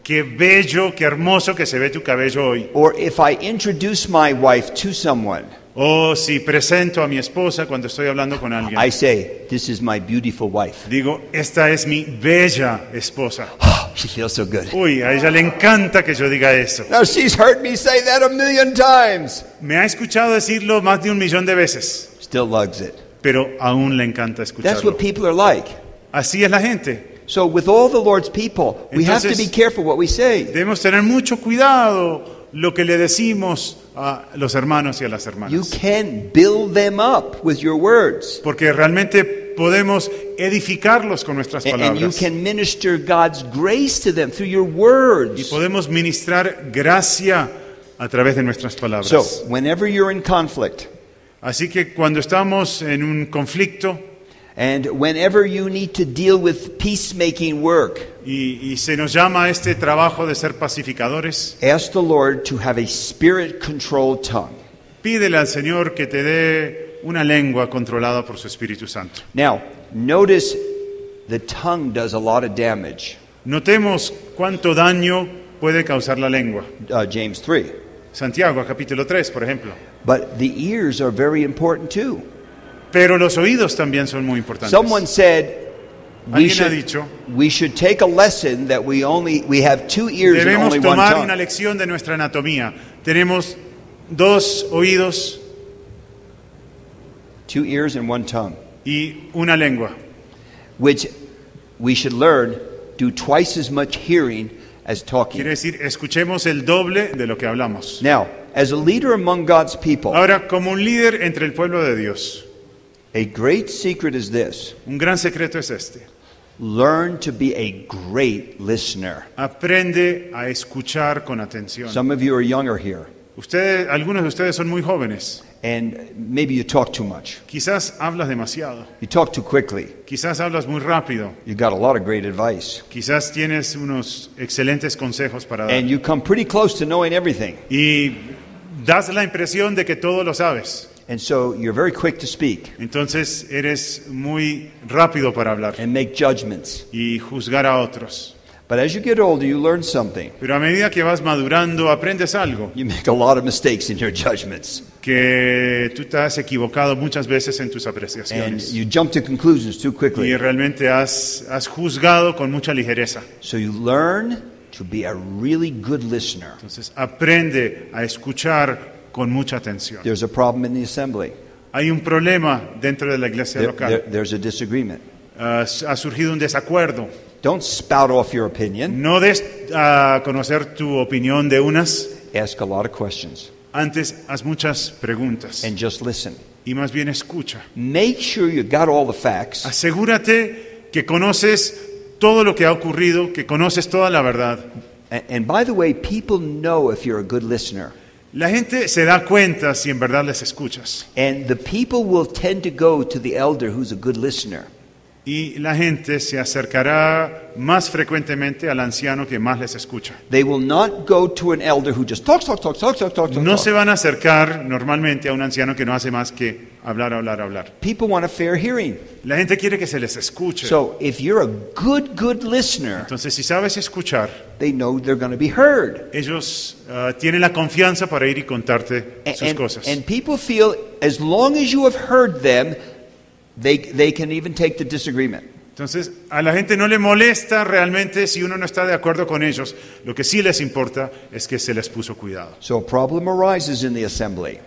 qué bello, qué hermoso que se ve tu cabello hoy, or if I introduce my wife to someone, o si presento a mi esposa cuando estoy hablando con alguien, I say, this is my beautiful wife. digo, esta es mi bella esposa. She feels so good. Uy, a ella le encanta que yo diga eso. Now, she's heard me say that a million times. Me ha escuchado decirlo más de 1.000.000 de veces, Still lugs it. pero aún le encanta That's escucharlo. what people are like. Así es la gente. So with all the Lord's people, we have to Entonces- be careful what we say. Debemos tener mucho cuidado lo que le decimos a los hermanos y a las You hermanas. can build them up with your words. Porque realmente podemos edificarlos con nuestras And you palabras. can minister God's grace to them through your Y words. podemos ministrar gracia a través de nuestras palabras. So whenever you're in conflict, Así que cuando estamos en un conflicto and whenever you need to deal with peacemaking work, y se nos llama a este trabajo de ser pacificadores, ask the Lord to have a spirit-controlled tongue. pídele al Señor que te dé una lengua controlada por su Espíritu Santo. Now, notice the tongue does a lot of damage. Notemos cuánto daño puede causar la lengua. James 3. Santiago, capítulo 3, por ejemplo. But the ears are very important too. Pero los oídos también son muy importantes. Someone said Alguien ha dicho, we should take a lesson that we have 2 ears and debemos only one tomar tongue. una lección de nuestra anatomía. Tenemos 2 oídos 2 ears and one tongue, y una lengua. which we should learn do twice as much hearing as Quiere talking. decir, escuchemos el doble de lo que hablamos. Now, as a leader among God's people, Ahora, como un líder entre el pueblo de Dios, a great secret is this. un gran secreto es este. Learn to be a great listener. Aprende a escuchar con atención. Some of you are younger here, Ustedes, algunos de ustedes son muy jóvenes. and maybe you talk too much. Quizás hablas demasiado. You talk too quickly. Quizás hablas muy rápido. You got a lot of great advice. Quizás tienes unos excelentes consejos para dar. And you come pretty close to knowing everything. Y das la impresión de que todo lo sabes. And so you're very quick to speak Entonces eres muy rápido para hablar and make judgments. y juzgar a otros. But as you get older, you learn something. Pero a medida que vas madurando, aprendes algo. You make a lot of mistakes in your judgments. Que tú te has equivocado muchas veces en tus And apreciaciones. you jump to conclusions too Y quickly. realmente has juzgado con mucha ligereza. So you learn to be a really good listener. Entonces aprende a escuchar con mucha atención. There's a problem in the assembly. Hay un problema dentro de la iglesia local. There's a disagreement. Ha surgido un desacuerdo. Don't spout off your opinion. No des a conocer tu opinión de unas, Ask a lot of questions antes haz muchas preguntas and just listen. y más bien escucha. Make sure you got all the facts Asegúrate que conoces todo lo que ha ocurrido, que conoces toda la verdad. And by the way, people know if you're a good listener. La gente se da cuenta si en verdad les escuchas. And the people will tend to go to the elder who's a good listener. Y la gente se acercará más frecuentemente al anciano que más les escucha. They will not go to an elder who just talks. No se van a acercar normalmente a un anciano que no hace más que hablar. People want a fair hearing. La gente quiere que se les escuche. So if you're a good listener, Entonces, si sabes escuchar, they know they're going to be heard. ellos tienen la confianza para ir y contarte sus cosas. And people feel as long as you have heard them, they can even take the disagreement. Entonces, a la gente no le molesta realmente si uno no está de acuerdo con ellos. Lo que sí les importa es que se les puso cuidado. So a problem arises in the assembly.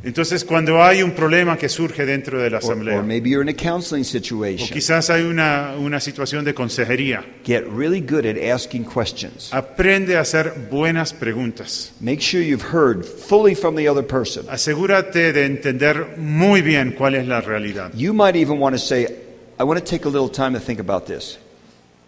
Entonces, cuando hay un problema que surge dentro de la Or asamblea, maybe you're in a counseling o situation. quizás hay una situación de consejería, Get really good at asking questions. aprende a hacer buenas preguntas. Make sure you've heard fully from the other person. Asegúrate de entender muy bien cuál es la realidad. You might even want to say, I want to take a little time to think about this.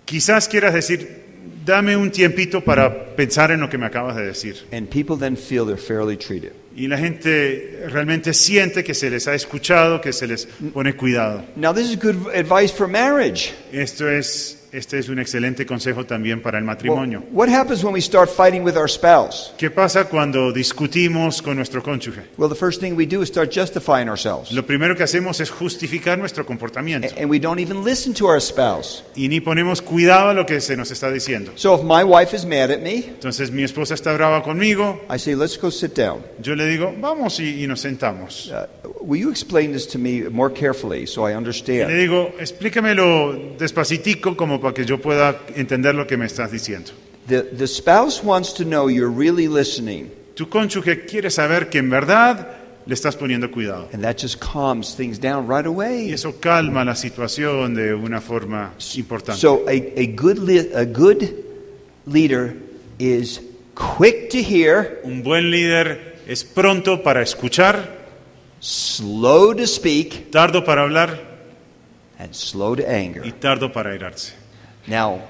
Quizás quieras decir, dame un tiempito para pensar en lo que me acabas de decir. And people then feel they're fairly treated. Y la gente realmente siente que se les ha escuchado, que se les pone cuidado. Now, this is good advice for marriage. Este es un excelente consejo también para el Well, matrimonio. what happens when we start fighting with our spouse? ¿Qué pasa cuando discutimos con nuestro cónyuge? Well, the first thing we do is start justifying ourselves. Lo primero que hacemos es justificar nuestro comportamiento And we don't even listen to our spouse. y ni ponemos cuidado a lo que se nos está diciendo. So if my wife is mad at me, Entonces mi esposa está brava conmigo, I say, let's go sit down. yo le digo, vamos y nos sentamos. Will you explain this to me more carefully so I Y le understand? digo, explícamelo despacitico como para que yo pueda entender lo que me estás diciendo. The spouse wants to know you're really listening, Tu cónyuge quiere saber que en verdad le estás poniendo cuidado. and that just calms things down right Y away. eso calma la situación de una forma importante. So a good leader is quick to hear, Un buen líder es pronto para escuchar, slow to speak, tardo para hablar and slow to anger. y tardo para airarse. Now,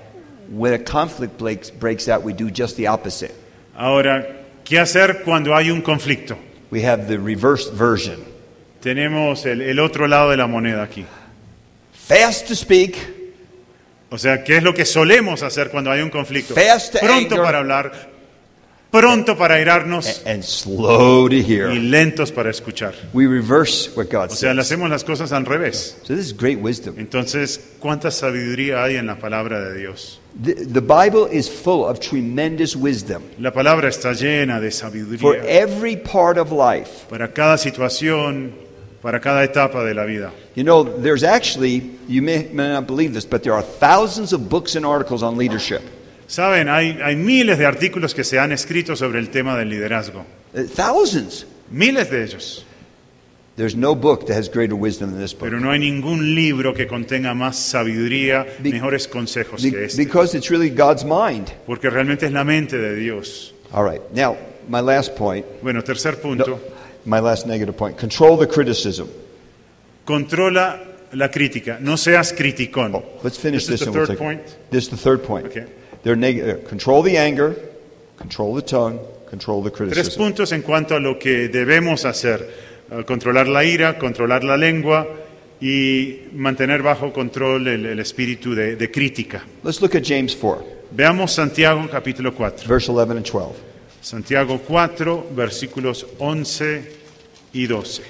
when a conflict breaks out, we do just the opposite. Ahora, ¿qué hacer cuando hay un conflicto? We have the reversed version. Tenemos el otro lado de la moneda aquí. Fast to speak, O sea, ¿qué es lo que solemos hacer cuando hay un conflicto? Fast to Pronto anger. para hablar, pronto para airarnos and slow to y hear. lentos para escuchar. We reverse what God O sea, le says. hacemos las cosas al revés. So this is great wisdom. Entonces, ¿cuánta sabiduría hay en la palabra de Dios? The Bible is full of tremendous wisdom La palabra está llena de for sabiduría every part of life. para cada situación, para cada etapa de la vida. You know, there's actually, you may not believe this, but there are thousands of books and articles on leadership. Saben, hay miles de artículos que se han escrito sobre el tema del liderazgo. Thousands. Miles de ellos. There's no book that has greater wisdom than this book. Pero no hay ningún libro que contenga más sabiduría, mejores consejos que este. Because it's really God's mind. Porque realmente es la mente de Dios. All right. Now, my last point. Bueno, tercer punto. No, my last negative point. Control the criticism. Controla la crítica. No seas criticón. Oh, let's finish This this is and the we'll third take- point. This is the third point. Okay. Control the anger, control the tongue, control the Tres criticism. puntos en cuanto a lo que debemos hacer. Controlar la ira, controlar la lengua y mantener bajo control el espíritu de crítica. Let's look at James 4, Veamos Santiago capítulo 4. verse 11 and 12. Santiago 4, versículos 11 y 12.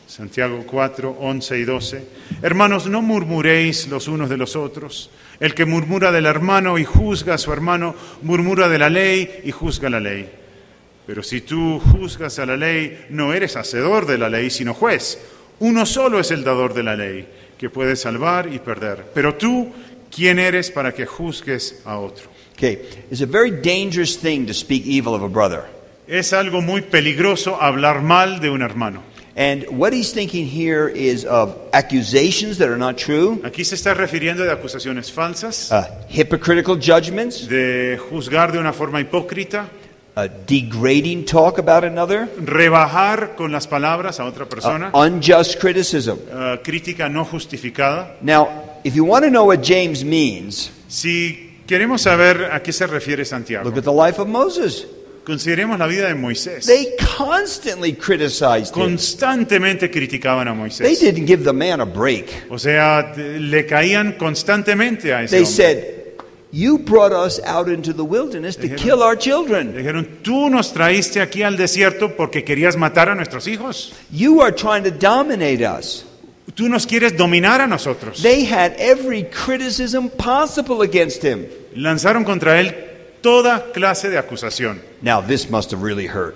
Santiago 4, 11 y 12. Hermanos, no murmuréis los unos de los otros. El que murmura del hermano y juzga a su hermano, murmura de la ley y juzga la ley. Pero si tú juzgas a la ley, no eres hacedor de la ley, sino juez. Uno solo es el dador de la ley, que puede salvar y perder. Pero tú, ¿quién eres para que juzgues a otro? Okay, it's a very dangerous thing to speak evil of a brother. Es algo muy peligroso hablar mal de un hermano. And what he's thinking here is of accusations that are not true, Aquí se está refiriendo de acusaciones falsas, hypocritical judgments, de juzgar de una forma hipócrita, degrading talk about another, rebajar con las palabras a otra persona, unjust criticism. crítica no justificada. Now, if you want to know what James means, Si queremos saber a qué se refiere Santiago, look at the life of Moses. consideremos la vida de Moisés. They constantly criticized him. Constantemente criticaban a They Moisés. didn't give the man a break. O sea, le caían constantemente a ese They hombre. said, "You brought us out into the wilderness to kill our Le children. dijeron, tú nos traíste aquí al desierto porque querías matar a nuestros hijos. You are trying to dominate us." Tú nos quieres dominar a nosotros. They had every criticism possible against him. Lanzaron contra él toda clase de acusación. Now, this must have really hurt.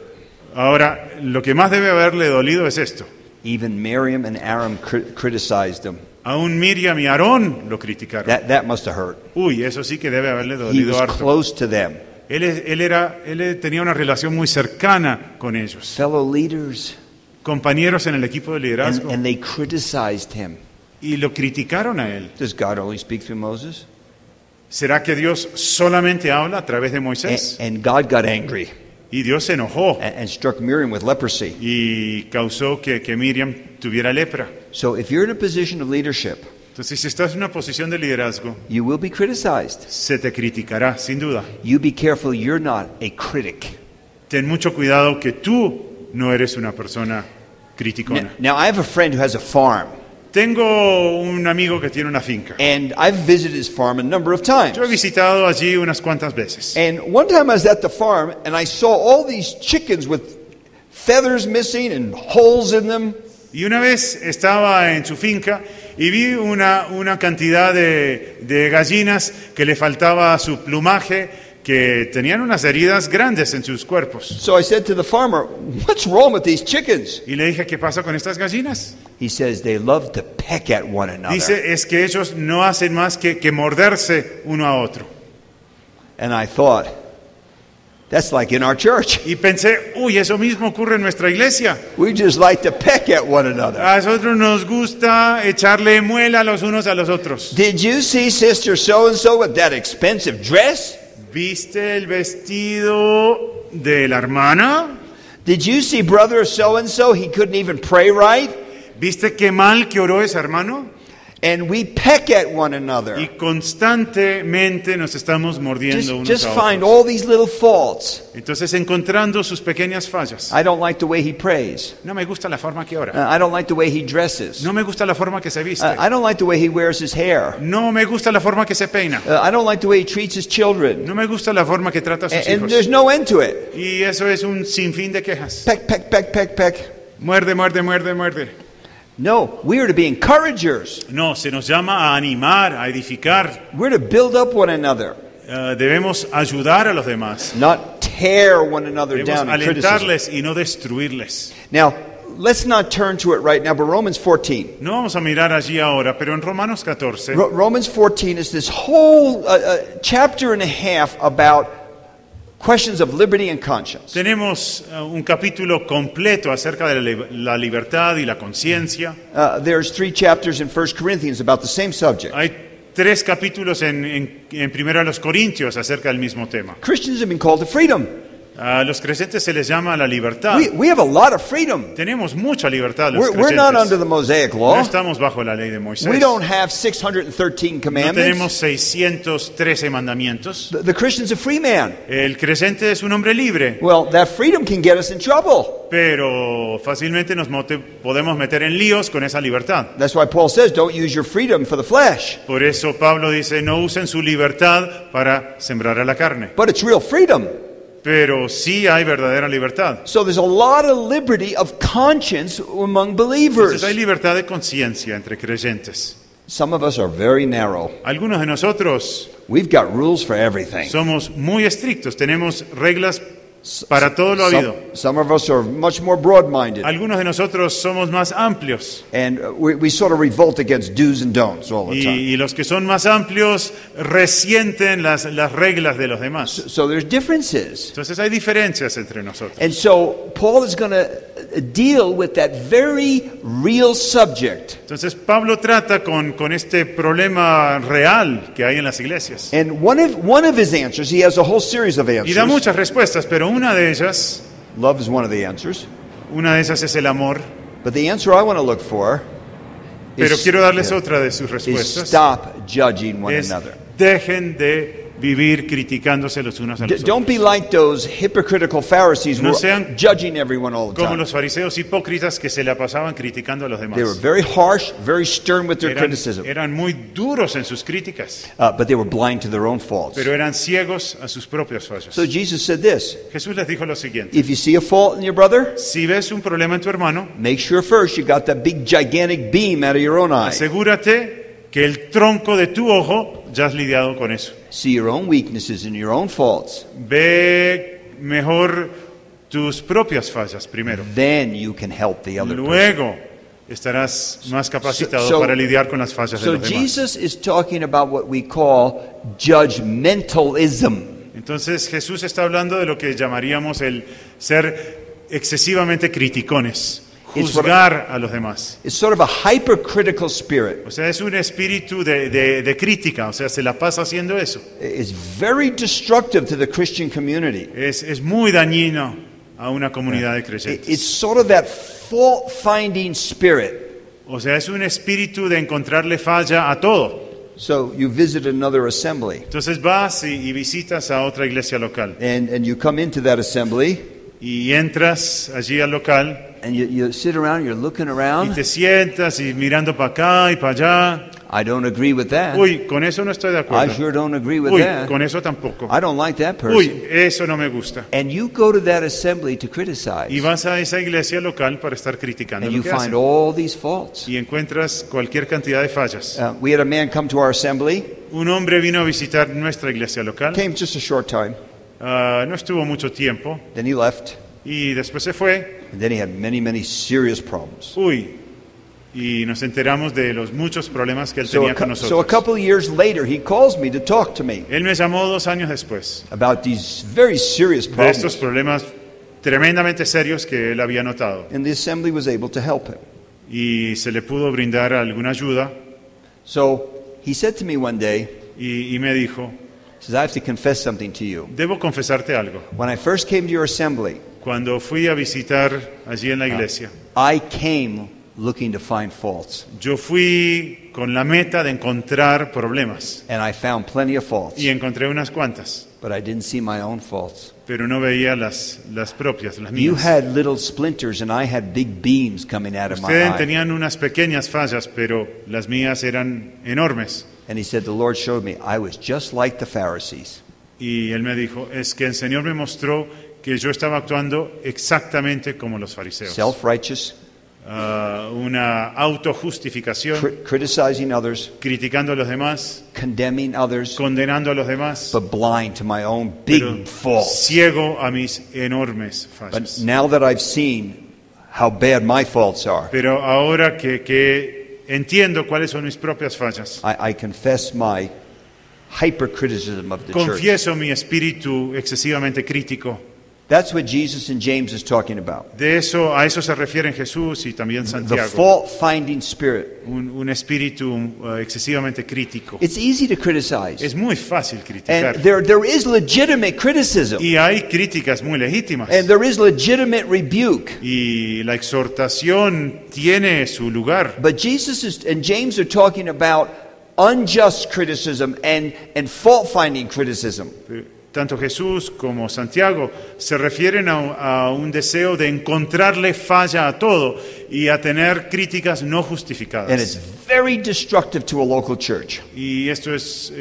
Ahora, lo que más debe haberle dolido es esto. Even Miriam and Aaron criticized him. Aún Miriam y Aarón lo criticaron. That must have hurt. Uy, eso sí que debe haberle He dolido was harto. close to them. Él tenía una relación muy cercana con ellos. Fellow leaders. Compañeros en el equipo de liderazgo. And they criticized him. Y lo criticaron a él. Does God only speak through Moses? ¿Será que Dios solamente habla a través de Moisés? And God got angry Y Dios se enojó and struck Miriam with leprosy. y causó que Miriam tuviera lepra. So if you're in a position of leadership, Entonces, si estás en una posición de liderazgo, you will be criticized. se te criticará, sin duda. You be careful you're not a critic. Ten mucho cuidado que tú no eres una persona criticona. Now I have a friend who has a farm, Tengo un amigo que tiene una finca. and I've visited his farm a number of times. Yo he visitado allí unas cuantas veces. And one time I was at the farm and I saw all these chickens with feathers missing and holes in them. Y una vez estaba en su finca y vi una cantidad de gallinas que le faltaba su plumaje, que tenían unas heridas grandes en sus cuerpos. So I said to the farmer, "What's wrong with these chickens?" Y le dije, ¿qué pasa con estas gallinas? He says they love to peck at one another. Dice, es que ellos no hacen más que morderse uno a otro. And I thought, that's like in our church. Y pensé, uy, eso mismo ocurre en nuestra iglesia. We just like to peck at one another. A nosotros nos gusta echarle muela los unos a los otros. Did you see Sister So-and-so with that expensive dress? ¿Viste el vestido de la hermana? Did you see Brother So-and-so? He couldn't even pray right. ¿Viste qué mal que oró ese hermano? And we peck at one another. Y constantemente nos estamos mordiendo unos Just a find otros. all these little faults. Entonces, encontrando sus pequeñas fallas. I don't like the way he prays. No me gusta la forma que ora. I don't like the way he dresses. No me gusta la forma que se viste. I don't like the way he wears his hair. No me gusta la forma que se peina. I don't like the way he treats his children. No me gusta la forma que trata a sus And there's hijos. no end to it. Y eso es un sinfín de quejas. Peck, peck, peck, peck, peck. Muerde, muerde, muerde, muerde. No, we are to be encouragers. No, se nos llama a animar, a edificar. We're to build up one another, Debemos ayudar a los demás. not tear one another Debemos down in criticism. alentarles y no destruirles. Now, let's not turn to it right now, but Romans 14. No vamos a mirar allí ahora, pero en Romanos 14 Romans 14 is this whole chapter and a half about questions of liberty and conscience. Tenemos un capítulo completo acerca de la libertad y la conciencia. There's 3 chapters in 1 Corinthians about the same subject. Hay 3 capítulos en Primera a los Corintios acerca del mismo tema. Christians have been called to freedom. A los creyentes se les llama la libertad. We have a lot of freedom. Tenemos mucha libertad los We're not creyentes. under the Mosaic No law. estamos bajo la ley de Moisés. We don't have 613 No commandments. tenemos 613 mandamientos. The Christian's a free man. El creyente es un hombre libre, Well, that freedom can get us in trouble. pero fácilmente nos podemos meter en líos con esa libertad. That's why Paul says, don't use your freedom for the flesh. Por eso Pablo dice, no usen su libertad para sembrar a la carne. But it's real freedom. Pero sí hay verdadera libertad. So there's a lot of liberty of conscience among believers. Entonces hay libertad de conciencia entre creyentes. Some of us are very narrow. Algunos de nosotros We've got rules for everything. somos muy estrictos, tenemos reglas para todo lo habido. Some of us are much more broad-minded. Algunos de nosotros somos más amplios And we sort of revolt against do's and don'ts all the time. y los que son más amplios resienten las reglas de los demás. So there's differences. Entonces hay diferencias entre nosotros. And so Paul is going to deal with that very real subject. Entonces Pablo trata con este problema real que hay en las iglesias. And one of his answers, he has a whole series of Y da answers. muchas respuestas, pero una de ellas Love is es el amor. But the answer I want to look for Pero quiero darles otra de sus is respuestas. stop judging one Es another. dejen de vivir criticándose los unos a los Don't be otros. like those hypocritical Pharisees who No were sean judging everyone all the Como time. los fariseos hipócritas que se la pasaban criticando a los They were demás. very harsh, very stern with their criticism. Eran muy duros en sus críticas, But they were blind to their own faults. pero eran ciegos a sus propios fallos. So Jesus said this, Jesús les dijo lo siguiente: if you see a fault in your brother, si ves un problema en tu hermano, make sure first you got that big gigantic beam out of your own eye. asegúrate que el tronco de tu ojo ya has lidiado con eso. See your own weaknesses and your own faults. Ve mejor tus propias fallas primero. Then you can help the other person. Luego estarás más capacitado So- para lidiar con las fallas de So los demás. Jesus is talking about what we call judgmentalism. Entonces Jesús está hablando de lo que llamaríamos el ser excesivamente criticones, juzgar a los demás. It's sort of a hypercritical spirit. O sea, es un espíritu de crítica, o sea, se la pasa haciendo eso. It's very destructive to the Christian community. Es muy dañino a una comunidad de It's creyentes. sort of that fault-finding spirit. O sea, es un espíritu de encontrarle falla a todo. So you visit another assembly, Entonces vas y visitas a otra iglesia local and you come into that assembly, y entras allí al local and you sit around, you're looking y around. te sientas y mirando para acá y para allá. I don't agree with that. Uy, con eso no estoy de I acuerdo. sure don't agree with Uy, that. con eso tampoco. I don't like that person. Uy, eso no me gusta. And you go to that assembly to criticize, Y vas a esa iglesia local para estar criticando and lo you que find hacen. all these faults. Y encuentras cualquier cantidad de fallas. We had a man come to our assembly, Un hombre vino a visitar nuestra iglesia local. came just a short time, No estuvo mucho tiempo then he left, y después se fue. and then he had many serious problems. Uy, y nos enteramos de los muchos problemas que él So tenía a, con so a nosotros. couple of years later, he calls me to talk to me Él me llamó 2 años después about these very serious de estos problems, problemas tremendamente serios que él había notado. and the assembly was able to help him. Y se le pudo brindar alguna ayuda So he said to me one day, y me dijo, he says, I have to confess something to you. debo confesarte algo. When I first came to your assembly, Cuando fui a visitar allí en la iglesia, I came looking to find faults, yo fui con la meta de encontrar problemas and I found plenty of faults, y encontré unas cuantas, but I didn't see my own faults. pero no veía las propias, las You mías. had little splinters, and I had big beams coming out of my Ustedes eye. tenían unas pequeñas fallas, pero las mías eran enormes. And he said, the Lord showed me I was just like the Pharisees. Y él me dijo, es que el Señor me mostró que yo estaba actuando exactamente como los fariseos. Self-righteous, Una autojustificación, criticizing others, criticando a los demás, condemning others, condenando a los demás, but blind to my own pero big faults. ciego a mis enormes But fallas. now that I've seen how bad my faults are, Pero ahora que entiendo cuáles son mis propias fallas, I confess my hypercriticism of the church. Confieso mi espíritu excesivamente crítico. That's what Jesus and James is talking about. A eso se refieren Jesús y también The Santiago. fault-finding spirit. Un espíritu excesivamente crítico. It's easy to criticize. Es muy fácil criticar. And there is legitimate criticism. Y hay críticas muy legítimas. And there is legitimate rebuke. Y la exhortación tiene su lugar. But Jesus and James are talking about unjust criticism and fault-finding criticism. Tanto Jesús como Santiago se refieren a un deseo de encontrarle falla a todo y a tener críticas no And it's justificadas. very destructive to a local church. Y esto es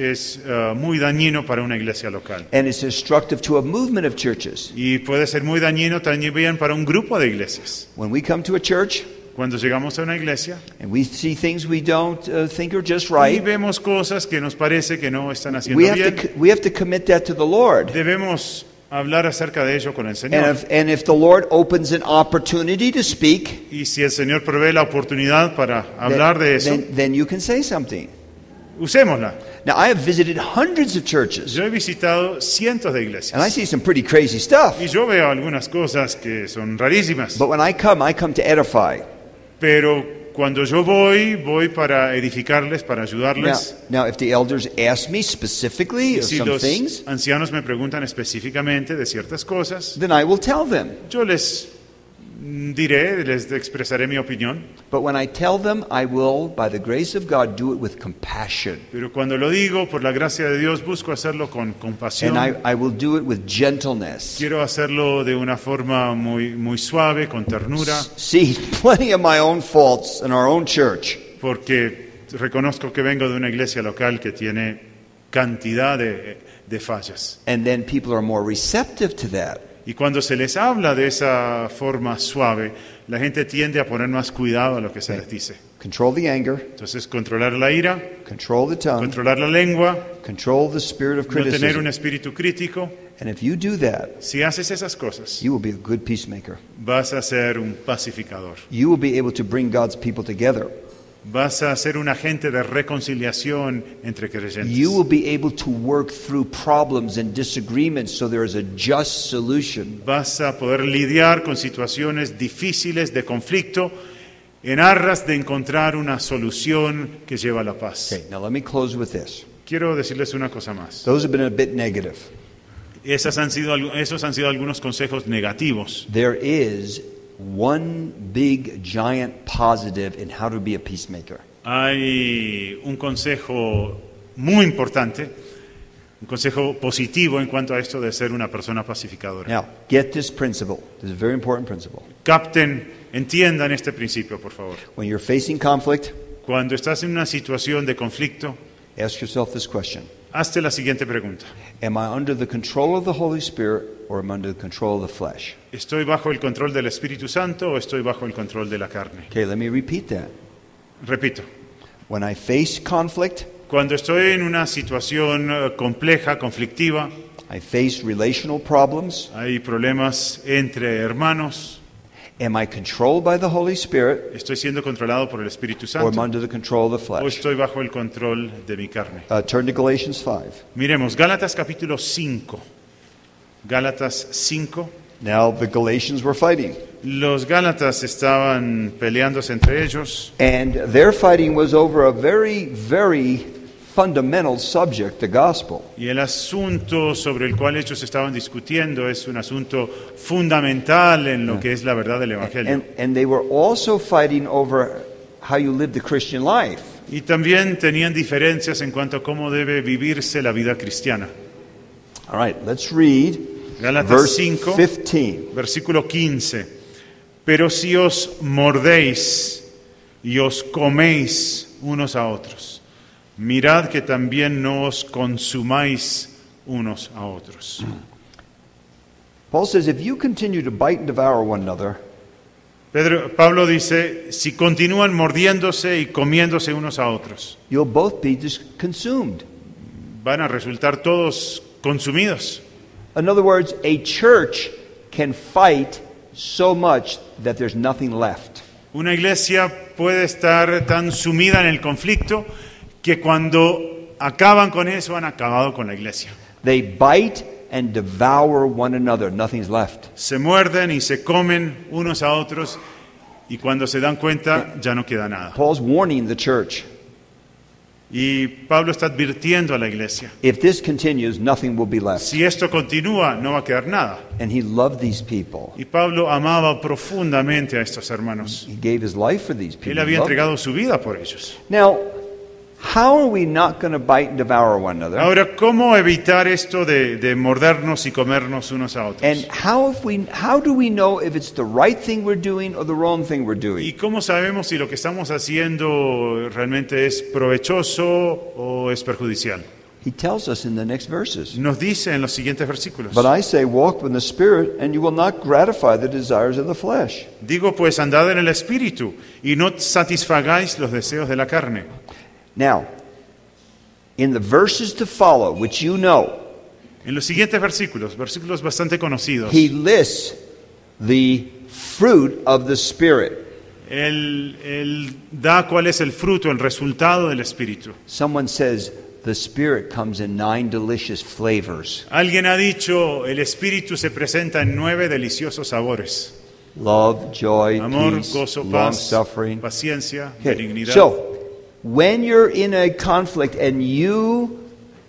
muy dañino para una iglesia local. And it's destructive to a movement of churches. Y puede ser muy dañino también para un grupo de iglesias. When we come to a church Cuando llegamos a una iglesia and we see things we don't think are just y right, vemos cosas que nos parece que no están haciendo we have bien, to commit that to the Lord. debemos hablar acerca de ello con el Señor. And if the Lord opens an opportunity to speak, Y si el Señor provee la oportunidad para hablar de eso, then you can say something. usémosla. Now, I have visited hundreds of churches, Yo he visitado cientos de and I iglesias see some pretty crazy stuff. y yo veo algunas cosas que son rarísimas, But when I come to edify. pero cuando yo voy para edificarles, para ayudarles. Now, if the elders ask me specifically Y of si some los things, ancianos me preguntan específicamente de ciertas cosas, then I will tell them. yo les diré, les expresaré mi opinión, But when I tell them, I will, by the grace of God, do it with compassion. pero cuando lo digo, por la gracia de Dios, busco hacerlo con compasión. And I will do it with gentleness. Quiero hacerlo de una forma muy suave, con ternura, See plenty of my own faults in our own church. porque reconozco que vengo de una iglesia local que tiene cantidad de fallas. And then people are more receptive to that. Y cuando se les habla de esa forma suave, la gente tiende a poner más cuidado a lo que se les dice. Control the anger, Entonces, controlar la ira, control the tongue, controlar la lengua, control the spirit of no tener criticism. un espíritu crítico. And if you do that, Si haces esas cosas, you will be a good peacemaker. vas a ser un pacificador. You will be able to bring God's people together. Vas a ser un agente de reconciliación entre creyentes. You will be able to work through problems and disagreements so there is a just solution. Vas a poder lidiar con situaciones difíciles de conflicto en aras de encontrar una solución que lleva a la paz. Okay, now let me close with this. Quiero decirles una cosa más. Those have been a bit negative. Esos han sido algunos consejos negativos. There is one big, giant positive in how to be a peacemaker. Hay un consejo muy importante, un consejo positivo en cuanto a esto de ser una persona pacificadora. Now, get this principle. This is a very important principle. Capten, entiendan este principio, por favor. When you're facing conflict, Cuando estás en una situación de conflicto, ask yourself this question. hazte la siguiente pregunta. Am I under the control of the Holy Spirit or am I under the control of the flesh? ¿Estoy bajo el control del Espíritu Santo o estoy bajo el control de la carne? Okay, let me repeat that. Repito, When I face conflict, cuando estoy en una situación compleja, conflictiva, I face relational problems. hay problemas entre hermanos, Am I controlled by the Holy Spirit estoy siendo controlado por el Espíritu or am I Santo under the control of the o flesh? estoy bajo el control de mi carne. Turn to Galatians 5. Miremos, Gálatas capítulo 5. Gálatas 5. Now, the Galatians were fighting, Los Gálatas estaban peleándose entre ellos and their fighting was over a very, very fundamental subject, the gospel. y el asunto sobre el cual ellos estaban discutiendo es un asunto fundamental en lo que es la verdad del Evangelio. And they were also fighting over how you live the Christian life. Y también tenían diferencias en cuanto a cómo debe vivirse la vida cristiana. All right, let's read Gálatas verse 5, 15. versículo 15. Pero si os mordéis y os coméis unos a otros, mirad que también no os consumáis unos a otros. Paul says, if you continue to bite and devour one another, Pablo dice, si continúan mordiéndose y comiéndose unos a otros, you'll both be consumed. van a resultar todos consumidos. In other words, a church can fight so much that there's nothing left. Una iglesia puede estar tan sumida en el conflicto que cuando acaban con eso, han acabado con la iglesia. They bite and devour one another. Nothing's left. Se muerden y se comen unos a otros y cuando se dan cuenta ya no queda nada. Paul's warning the church. Y Pablo está advirtiendo a la iglesia. If this continues, nothing will be left. Si esto continúa, no va a quedar nada. And he loved these people. Y Pablo amaba profundamente a estos hermanos. He gave his life for these people. Él había He loved them. entregado su vida por ellos. Now, how are we not going to bite and devour one another? Ahora, ¿cómo evitar esto de mordernos y comernos unos a otros? And how do we know if it's the right thing we're doing or the wrong thing we're ¿Y doing? cómo sabemos si lo que estamos haciendo realmente es provechoso o es perjudicial? He tells us in the next verses. Nos dice en los siguientes versículos. But I say, walk in the Spirit, and you will not gratify the desires of the flesh. Digo, pues, andad en el Espíritu y no satisfagáis los deseos de la carne. Now, in the verses to follow, which you know, En los siguientes versículos bastante conocidos, he lists the fruit of the Spirit. él da cuál es el fruto, el resultado del Espíritu. Someone says the Spirit comes in 9 delicious flavors. Alguien ha dicho, el Espíritu se presenta en 9 deliciosos sabores. Love, joy, Amor, peace, gozo, long paz, suffering. paciencia, Okay. benignidad. So, when you're in a conflict and you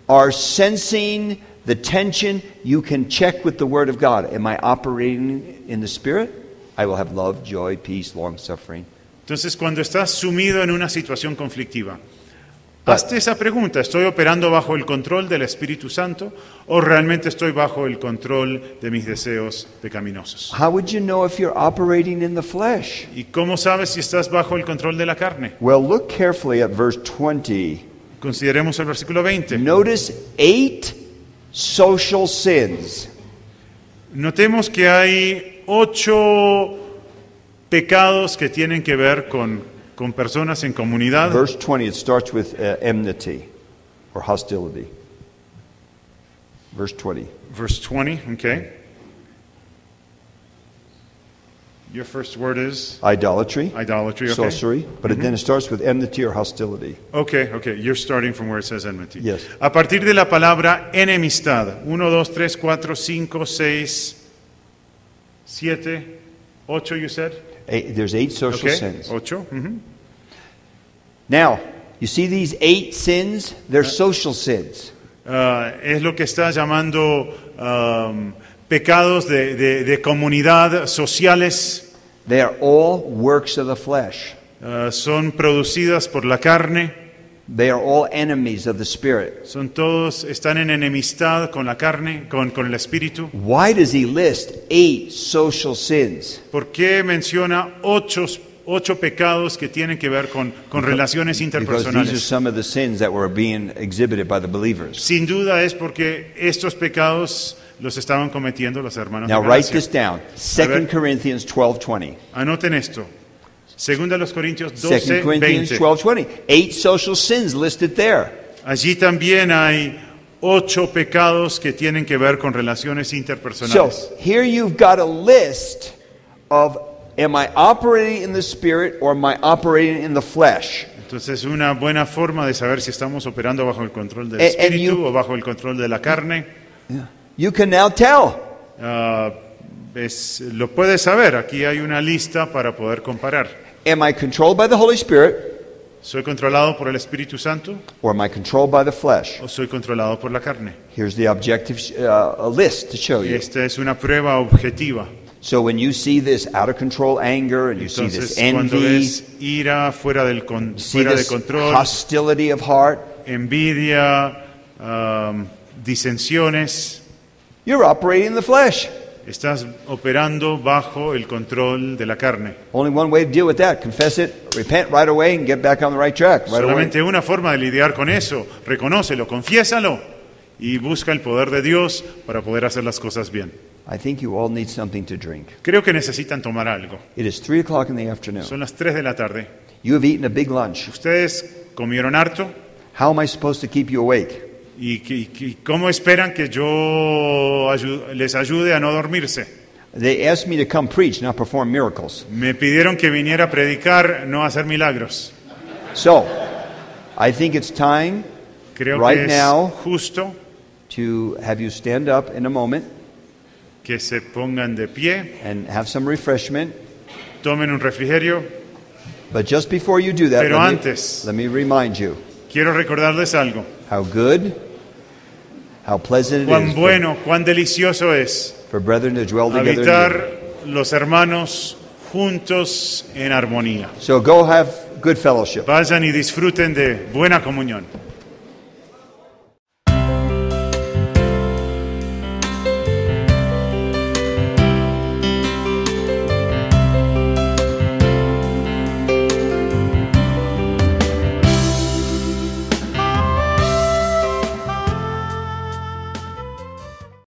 are sensing the tension, you can check with the Word of God. Am I operating in the Spirit? I will have love, joy, peace, long suffering. Entonces, cuando estás sumido en una situación conflictiva, hazte esa pregunta, ¿estoy operando bajo el control del Espíritu Santo o realmente estoy bajo el control de mis deseos pecaminosos? How would you know if you're operating in the flesh? ¿Y cómo sabes si estás bajo el control de la carne? Well, look carefully at verse 20. Consideremos el versículo 20. Notice 8 social sins. Notemos que hay 8 pecados que tienen que ver con personas en comunidad. Verse 20, it starts with enmity or hostility. Verse 20. Verse 20, okay. Your first word is Idolatry, idolatry, okay. sorcery, but then it starts with enmity or hostility. Okay, you're starting from where it says enmity. Yes. A partir de la palabra enemistad, 1, 2, 3, 4, 5, 6, 7, 8, you said? There's 8 social Okay, sins. 8. Mhm. Now, you see these 8 sins? They're social sins. Es lo que está llamando pecados de comunidad sociales. They are all works of the flesh. Son producidas por la carne. They are all enemies of the Spirit. Están en enemistad con la carne, con el espíritu. Why does he list 8 social sins? ¿Por qué menciona 8 pecados que tienen que ver con relaciones Because these are interpersonales? some of the sins that were being exhibited by the believers. Sin duda es porque estos pecados los estaban cometiendo los hermanos Now de write Galacia. this down. 2 Corinthians 12:20. Anoten esto. Segunda a los Corintios 2 12, Corinthians 20. 12:20. 8 social sins listed there. Allí también hay 8 pecados que tienen que ver con relaciones So interpersonales. here you've got a list of, am I operating in the Spirit or am I operating in the flesh? Entonces, una buena forma de saber si estamos operando bajo el control del And espíritu you- o bajo el control de la carne, You can now tell. lo puedes saber. Aquí hay una lista para poder comparar. Am I controlled by the Holy Spirit ¿Soy controlado por el Espíritu Santo or am I controlled by the flesh? o soy controlado por la carne? Here's the objective list to show you. Esta es una prueba objetiva. So when you see this out of control anger and you see Entonces, this cuando envy, ves ira fuera see fuera de this control, hostility of heart, envidia, disensiones, you're operating in the flesh. estás operando bajo el control de la carne. Only one way to deal with that: confess it, repent right away, and get back on the right track right away. Solamente una forma de lidiar con eso. Reconócelo, confiésalo y busca el poder de Dios para poder hacer las cosas bien. I think you all need something to drink. Creo que necesitan tomar algo. It is 3 o'clock in the afternoon. Son las 3 de la tarde. You have eaten a big lunch. Ustedes comieron harto How am I supposed to keep you awake? y ¿cómo esperan que yo les ayude a no dormirse? They asked me to come preach, not perform miracles. Me pidieron que viniera a predicar, no a hacer milagros. So, I think it's time Creo right que es now justo to have you stand up in a moment que se pongan de pie, and have some refreshment. tomen un refrigerio. But just before you do that, Pero let antes- me remind you Quiero recordarles algo. how good, how pleasant it Cuán is bueno, cuán delicioso es for brethren to dwell together in habitar unity. los hermanos juntos en armonía. So go have good fellowship. Vayan y disfruten de buena comunión.